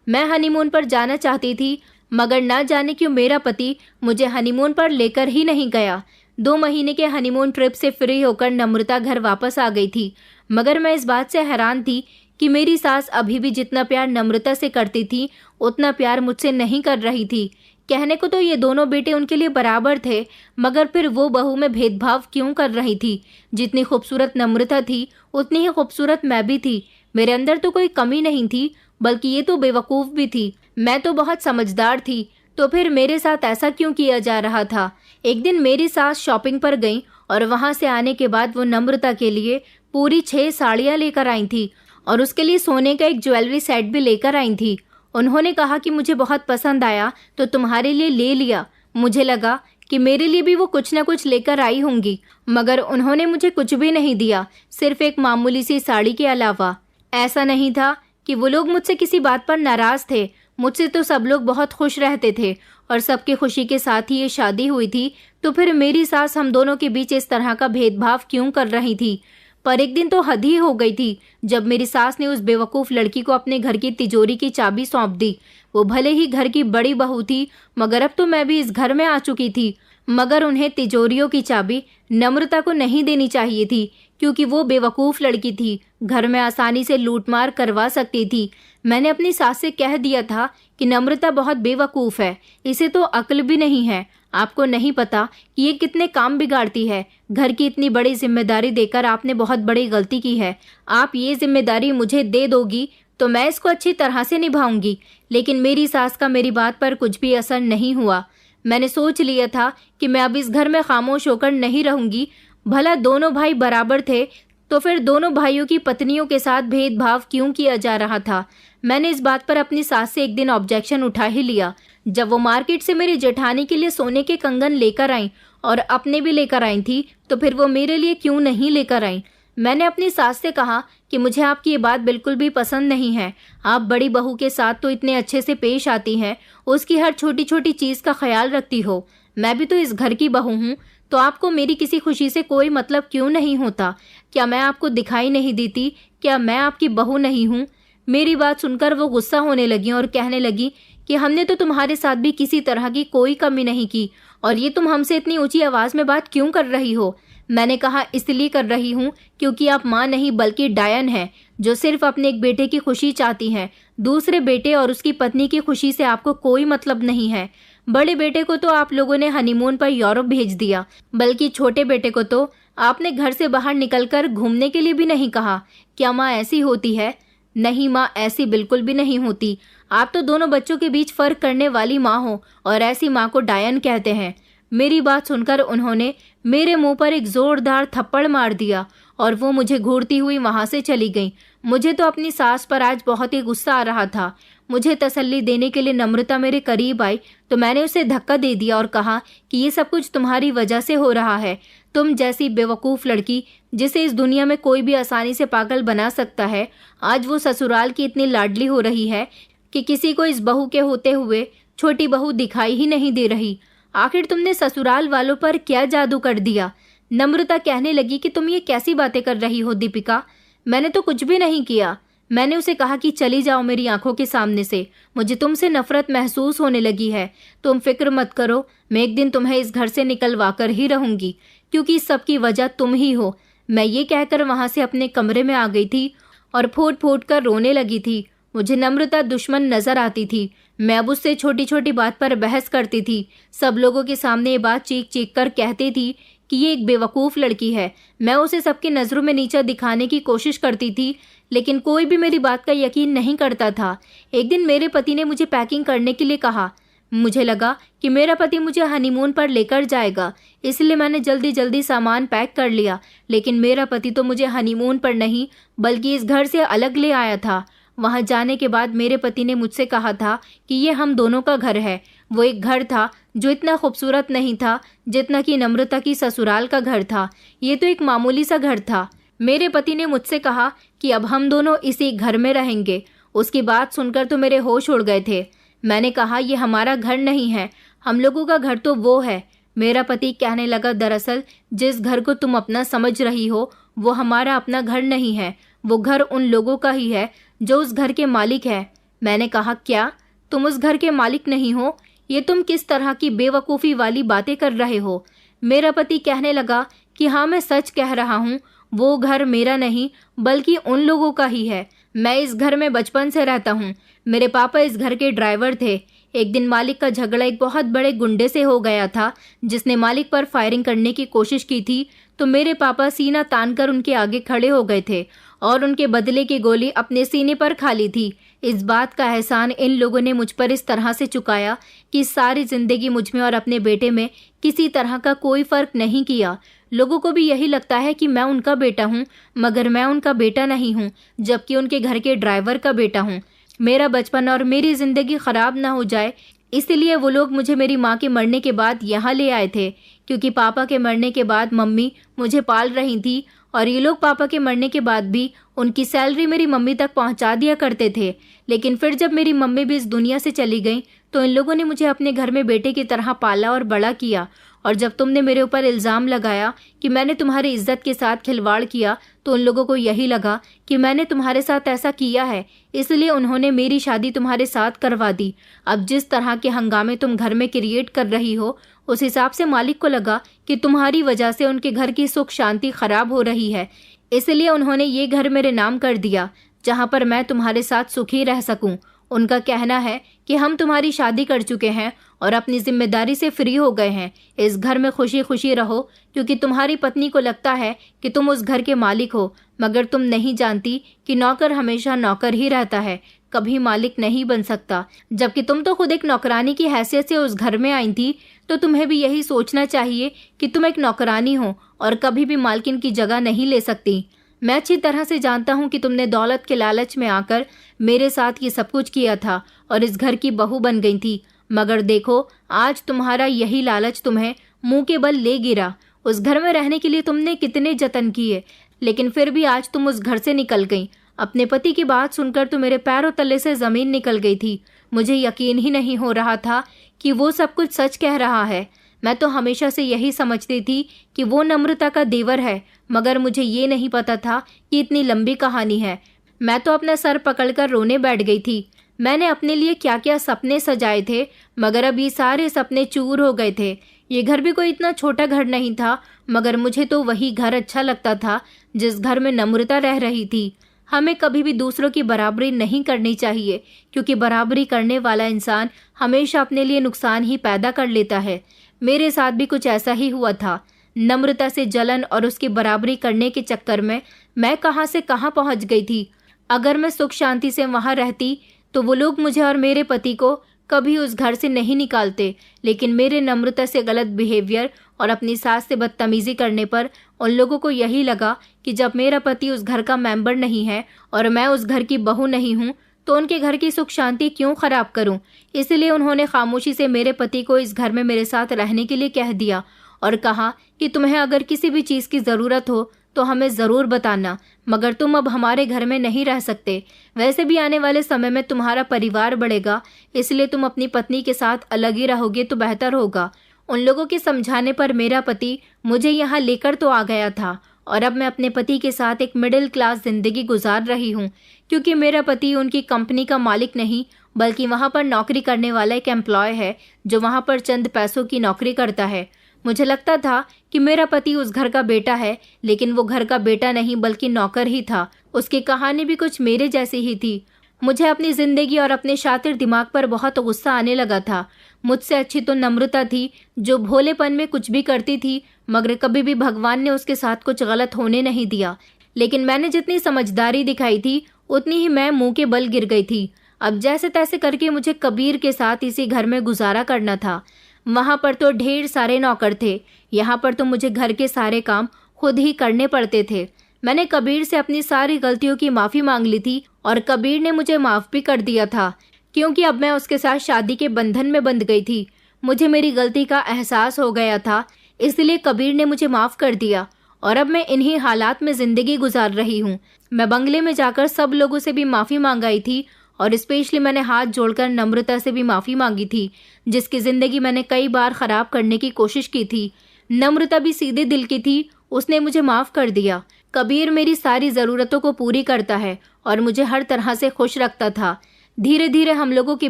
मैं हनीमून पर जाना चाहती थी, मगर ना जाने क्यों मेरा पति मुझे हनीमून पर लेकर ही नहीं गया। 2 महीने के हनीमून ट्रिप से फ्री होकर नम्रता घर वापस आ गई थी, मगर मैं इस बात से हैरान थी कि मेरी सास अभी भी जितना प्यार नम्रता से करती थी उतना प्यार मुझसे नहीं कर रही थी। कहने को तो ये दोनों बेटे उनके लिए बराबर थे, मगर फिर वो बहू में भेदभाव क्यों कर रही थी? जितनी खूबसूरत नम्रता थी उतनी ही खूबसूरत मैं भी थी। मेरे अंदर तो कोई कमी नहीं थी, बल्कि ये तो बेवकूफ़ भी थी। मैं तो बहुत समझदार थी, तो फिर मेरे साथ ऐसा क्यों किया जा रहा था? एक दिन मेरी सास शॉपिंग पर गई और वहां से आने के बाद वो नम्रता के लिए पूरी 6 साड़ियाँ लेकर आई थी और उसके लिए सोने का एक ज्वेलरी सेट भी लेकर आई थी। उन्होंने कहा कि मुझे बहुत पसंद आया तो तुम्हारे लिए ले लिया। मुझे लगा कि मेरे लिए भी वो कुछ न कुछ लेकर आई होंगी, मगर उन्होंने मुझे कुछ भी नहीं दिया, सिर्फ एक मामूली सी साड़ी के अलावा। ऐसा नहीं था कि वो लोग मुझसे किसी बात पर नाराज थे। मुझसे तो सब लोग बहुत खुश रहते थे और सबकी खुशी के साथ ही ये शादी हुई थी। तो फिर मेरी सास हम दोनों के बीच इस तरह का भेदभाव क्यों कर रही थी? पर एक दिन तो हद ही हो गई थी जब मेरी सास ने उस बेवकूफ़ लड़की को अपने घर की तिजोरी की चाबी सौंप दी। वो भले ही घर की बड़ी बहू थी, मगर अब तो मैं भी इस घर में आ चुकी थी। मगर उन्हें तिजोरियों की चाबी नम्रता को नहीं देनी चाहिए थी, क्योंकि वो बेवकूफ़ लड़की थी, घर में आसानी से लूटमार करवा सकती थी। मैंने अपनी सास से कह दिया था कि नम्रता बहुत बेवकूफ़ है, इसे तो अक्ल भी नहीं है। आपको नहीं पता कि ये कितने काम बिगाड़ती है। घर की इतनी बड़ी जिम्मेदारी देकर आपने बहुत बड़ी गलती की है। आप ये जिम्मेदारी मुझे दे दोगी तो मैं इसको अच्छी तरह से निभाऊंगी। लेकिन मेरी सास का मेरी बात पर कुछ भी असर नहीं हुआ। मैंने सोच लिया था कि मैं अब इस घर में खामोश होकर नहीं रहूंगी। भला दोनों भाई बराबर थे तो फिर दोनों भाइयों की पत्नियों के साथ भेदभाव क्यों किया जा रहा था? मैंने इस बात पर अपनी सास से एक दिन ऑब्जेक्शन उठा ही लिया। जब वो मार्केट से मेरी जेठानी के लिए सोने के कंगन लेकर आई और अपने भी लेकर आई थी, तो फिर वो मेरे लिए क्यों नहीं लेकर आई? मैंने अपनी सास से कहा कि मुझे आपकी ये बात बिल्कुल भी पसंद नहीं है। आप बड़ी बहू के साथ तो इतने अच्छे से पेश आती हैं, उसकी हर छोटी छोटी चीज़ का ख्याल रखती हो। मैं भी तो इस घर की बहू हूँ, तो आपको मेरी किसी खुशी से कोई मतलब क्यों नहीं होता? क्या मैं आपको दिखाई नहीं देती? क्या मैं आपकी बहू नहीं हूँ? मेरी बात सुनकर वो गुस्सा होने लगी और कहने लगी कि हमने तो तुम्हारे साथ भी किसी तरह की कोई कमी नहीं की, और ये तुम हमसे इतनी ऊंची आवाज़ में बात क्यों कर रही हो? मैंने कहा इसलिए कर रही हूँ क्योंकि आप माँ नहीं बल्कि डायन हैं, जो सिर्फ अपने एक बेटे की खुशी चाहती हैं। दूसरे बेटे और उसकी पत्नी की खुशी से आपको कोई मतलब नहीं है। बड़े बेटे को तो आप लोगों ने हनीमून पर यूरोप भेज दिया, बल्कि छोटे बेटे को तो आपने घर से बाहर निकलकर घूमने के लिए भी नहीं कहा। क्या माँ ऐसी होती है? नहीं माँ, ऐसी बिल्कुल भी नहीं होती। आप तो दोनों बच्चों के बीच फर्क करने वाली माँ हो, और ऐसी माँ को डायन कहते हैं। मेरी बात सुनकर उन्होंने मेरे मुंह पर एक जोरदार थप्पड़ मार दिया और वो मुझे घूरती हुई वहां से चली गई। मुझे तो अपनी सास पर आज बहुत ही गुस्सा आ रहा था। मुझे तसल्ली देने के लिए नम्रता मेरे करीब आई तो मैंने उसे धक्का दे दिया और कहा कि ये सब कुछ तुम्हारी वजह से हो रहा है। तुम जैसी बेवकूफ़ लड़की, जिसे इस दुनिया में कोई भी आसानी से पागल बना सकता है, आज वो ससुराल की इतनी लाडली हो रही है कि किसी को इस बहू के होते हुए छोटी बहू दिखाई ही नहीं दे रही। आखिर तुमने ससुराल वालों पर क्या जादू कर दिया? नम्रता कहने लगी कि तुम ये कैसी बातें कर रही हो दीपिका? मैंने तो कुछ भी नहीं किया। मैंने उसे कहा कि चली जाओ मेरी आंखों के सामने से, मुझे तुमसे नफरत महसूस होने लगी है। तुम फिक्र मत करो, मैं एक दिन तुम्हें इस घर से निकलवा कर ही रहूंगी, क्योंकि इस सब की वजह तुम ही हो। मैं ये कहकर वहां से अपने कमरे में आ गई थी और फूट फूट कर रोने लगी थी। मुझे नम्रता दुश्मन नजर आती थी। मैं अब उससे छोटी छोटी बात पर बहस करती थी। सब लोगों के सामने ये बात चीख चीख कर कहती थी कि ये एक बेवकूफ़ लड़की है। मैं उसे सबकी नज़रों में नीचा दिखाने की कोशिश करती थी, लेकिन कोई भी मेरी बात का यकीन नहीं करता था। एक दिन मेरे पति ने मुझे पैकिंग करने के लिए कहा। मुझे लगा कि मेरा पति मुझे हनीमून पर लेकर जाएगा, इसलिए मैंने जल्दी जल्दी सामान पैक कर लिया। लेकिन मेरा पति तो मुझे हनीमून पर नहीं बल्कि इस घर से अलग ले आया था। वहां जाने के बाद मेरे पति ने मुझसे कहा था कि ये हम दोनों का घर है। वो एक घर था जो इतना खूबसूरत नहीं था जितना कि नम्रता की ससुराल का घर था। ये तो एक मामूली सा घर था। मेरे पति ने मुझसे कहा कि अब हम दोनों इसी घर में रहेंगे। उसकी बात सुनकर तो मेरे होश उड़ गए थे। मैंने कहा ये हमारा घर नहीं है, हम लोगों का घर तो वो है। मेरा पति कहने लगा, दरअसल जिस घर को तुम अपना समझ रही हो वो हमारा अपना घर नहीं है, वो घर उन लोगों का ही है जो उस घर के मालिक है। मैंने कहा, क्या तुम उस घर के मालिक नहीं हो? ये तुम किस तरह की बेवकूफ़ी वाली बातें कर रहे हो? मेरा पति कहने लगा कि हाँ, मैं सच कह रहा हूँ, वो घर मेरा नहीं बल्कि उन लोगों का ही है। मैं इस घर में बचपन से रहता हूँ। मेरे पापा इस घर के ड्राइवर थे। एक दिन मालिक का झगड़ा एक बहुत बड़े गुंडे से हो गया था जिसने मालिक पर फायरिंग करने की कोशिश की थी, तो मेरे पापा सीना तानकर उनके आगे खड़े हो गए थे और उनके बदले की गोली अपने सीने पर खा ली थी। इस बात का एहसान इन लोगों ने मुझ पर इस तरह से चुकाया कि सारी जिंदगी मुझ में और अपने बेटे में किसी तरह का कोई फर्क नहीं किया। लोगों को भी यही लगता है कि मैं उनका बेटा हूँ, मगर मैं उनका बेटा नहीं हूँ, जबकि उनके घर के ड्राइवर का बेटा हूँ। मेरा बचपन और मेरी जिंदगी खराब ना हो जाए इसलिए वो लोग मुझे मेरी माँ के मरने के बाद यहाँ ले आए थे, क्योंकि पापा के मरने के बाद मम्मी मुझे पाल रही थी और ये लोग पापा के मरने के बाद भी उनकी सैलरी मेरी मम्मी तक पहुँचा दिया करते थे। लेकिन फिर जब मेरी मम्मी भी इस दुनिया से चली गई तो इन लोगों ने मुझे अपने घर में बेटे की तरह पाला और बड़ा किया। और जब तुमने मेरे ऊपर इल्ज़ाम लगाया कि मैंने तुम्हारी इज्जत के साथ खिलवाड़ किया तो उन लोगों को यही लगा कि मैंने तुम्हारे साथ ऐसा किया है, इसलिए उन्होंने मेरी शादी तुम्हारे साथ करवा दी। अब जिस तरह के हंगामे तुम घर में क्रिएट कर रही हो उस हिसाब से मालिक को लगा कि तुम्हारी वजह से उनके घर की सुख शांति खराब हो रही है, इसलिए उन्होंने ये घर मेरे नाम कर दिया जहाँ पर मैं तुम्हारे साथ सुखी रह सकूं। उनका कहना है कि हम तुम्हारी शादी कर चुके हैं और अपनी जिम्मेदारी से फ्री हो गए हैं। इस घर में खुशी खुशी रहो, क्योंकि तुम्हारी पत्नी को लगता है कि तुम उस घर के मालिक हो, मगर तुम नहीं जानती कि नौकर हमेशा नौकर ही रहता है, कभी मालिक नहीं बन सकता। जबकि तुम तो खुद एक नौकरानी की हैसियत से उस घर में आई थी, तो तुम्हें भी यही सोचना चाहिए कि तुम एक नौकरानी हो और कभी भी मालकिन की जगह नहीं ले सकती। मैं अच्छी तरह से जानता हूँ कि तुमने दौलत के लालच में आकर मेरे साथ ये सब कुछ किया था और इस घर की बहू बन गई थी, मगर देखो आज तुम्हारा यही लालच तुम्हें मुंह के बल ले गिरा। उस घर में रहने के लिए तुमने कितने जतन किए, लेकिन फिर भी आज तुम उस घर से निकल गई। अपने पति की बात सुनकर तो मेरे पैरों तले से जमीन निकल गई थी। मुझे यकीन ही नहीं हो रहा था कि वो सब कुछ सच कह रहा है। मैं तो हमेशा से यही समझती थी कि वो नम्रता का देवर है, मगर मुझे ये नहीं पता था कि इतनी लंबी कहानी है। मैं तो अपना सर पकड़कर रोने बैठ गई थी। मैंने अपने लिए क्या क्या सपने सजाए थे, मगर अब ये सारे सपने चूर हो गए थे। ये घर भी कोई इतना छोटा घर नहीं था, मगर मुझे तो वही घर अच्छा लगता था जिस घर में नम्रता रह रही थी। हमें कभी भी दूसरों की बराबरी नहीं करनी चाहिए, क्योंकि बराबरी करने वाला इंसान हमेशा अपने लिए नुकसान ही पैदा कर लेता है। मेरे साथ भी कुछ ऐसा ही हुआ था। नम्रता से जलन और उसकी बराबरी करने के चक्कर में मैं कहाँ से कहाँ पहुँच गई थी। अगर मैं सुख शांति से वहाँ रहती तो वो लोग मुझे और मेरे पति को कभी उस घर से नहीं निकालते, लेकिन मेरे नम्रता से गलत बिहेवियर और अपनी सास से बदतमीजी करने पर उन लोगों को यही लगा कि जब मेरा पति उस घर का मेंबर नहीं है और मैं उस घर की बहू नहीं हूँ तो उनके घर की सुख शांति क्यों खराब करूं। इसलिए उन्होंने खामोशी से मेरे पति को इस घर में मेरे साथ रहने के लिए कह दिया और कहा कि तुम्हें अगर किसी भी चीज़ की ज़रूरत हो तो हमें ज़रूर बताना, मगर तुम अब हमारे घर में नहीं रह सकते। वैसे भी आने वाले समय में तुम्हारा परिवार बढ़ेगा, इसलिए तुम अपनी पत्नी के साथ अलग ही रहोगे तो बेहतर होगा। उन लोगों के समझाने पर मेरा पति मुझे यहाँ लेकर तो आ गया था और अब मैं अपने पति के साथ एक मिडिल क्लास जिंदगी गुजार रही हूँ, क्योंकि मेरा पति उनकी कंपनी का मालिक नहीं बल्कि वहाँ पर नौकरी करने वाला एक एम्प्लॉय है जो वहाँ पर चंद पैसों की नौकरी करता है। मुझे लगता था कि मेरा पति उस घर का बेटा है, लेकिन वो घर का बेटा नहीं बल्कि नौकर ही था। उसकी कहानी भी कुछ मेरे जैसी ही थी। मुझे अपनी जिंदगी और अपने शातिर दिमाग पर बहुत गुस्सा आने लगा था। मुझसे अच्छी तो नम्रता थी जो भोलेपन में कुछ भी करती थी, मगर कभी भी भगवान ने उसके साथ कुछ गलत होने नहीं दिया। लेकिन मैंने जितनी समझदारी दिखाई थी उतनी ही मैं मुंह के बल गिर गई थी। अब जैसे तैसे करके मुझे कबीर के साथ इसी घर में गुजारा करना था। वहाँ पर तो ढेर सारे नौकर थे, यहाँ पर तो मुझे घर के सारे काम खुद ही करने पड़ते थे। मैंने कबीर से अपनी सारी गलतियों की माफ़ी मांग ली थी और कबीर ने मुझे माफ़ भी कर दिया था, क्योंकि अब मैं उसके साथ शादी के बंधन में बंध गई थी। मुझे मेरी गलती का एहसास हो गया था, इसलिए कबीर ने मुझे माफ़ कर दिया और अब मैं इन्हीं हालात में ज़िंदगी गुजार रही हूँ। मैं बंगले में जाकर सब लोगों से भी माफ़ी मांग आई थी और स्पेशली मैंने हाथ जोड़कर नम्रता से भी माफ़ी मांगी थी, जिसकी ज़िंदगी मैंने कई बार ख़राब करने की कोशिश की थी। नम्रता भी सीधे दिल की थी, उसने मुझे माफ़ कर दिया। कबीर मेरी सारी ज़रूरतों को पूरी करता है और मुझे हर तरह से खुश रखता था। धीरे धीरे हम लोगों के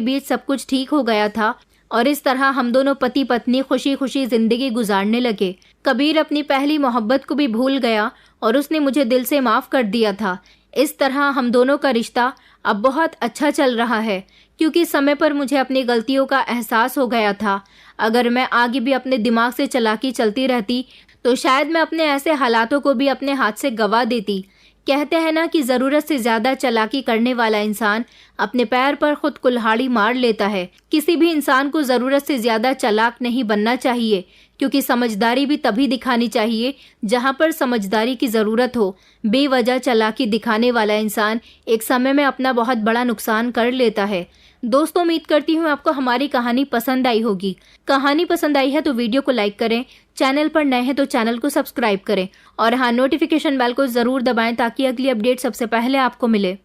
बीच सब कुछ ठीक हो गया था और इस तरह हम दोनों पति पत्नी खुशी खुशी जिंदगी गुजारने लगे। कबीर अपनी पहली मोहब्बत को भी भूल गया और उसने मुझे दिल से माफ़ कर दिया था। इस तरह हम दोनों का रिश्ता अब बहुत अच्छा चल रहा है, क्योंकि समय पर मुझे अपनी गलतियों का एहसास हो गया था। अगर मैं आगे भी अपने दिमाग से चालाकी चलती रहती तो शायद मैं अपने ऐसे हालातों को भी अपने हाथ से गवा देती। कहते हैं ना कि ज़रूरत से ज़्यादा चालाकी करने वाला इंसान अपने पैर पर खुद कुल्हाड़ी मार लेता है। किसी भी इंसान को ज़रूरत से ज़्यादा चालाक नहीं बनना चाहिए, क्योंकि समझदारी भी तभी दिखानी चाहिए जहां पर समझदारी की ज़रूरत हो। बेवजह चालाकी दिखाने वाला इंसान एक समय में अपना बहुत बड़ा नुकसान कर लेता है। दोस्तों, उम्मीद करती हूँ आपको हमारी कहानी पसंद आई होगी। कहानी पसंद आई है तो वीडियो को लाइक करें, चैनल पर नए हैं तो चैनल को सब्सक्राइब करें और हाँ, नोटिफिकेशन बेल को ज़रूर दबाएं ताकि अगली अपडेट सबसे पहले आपको मिले।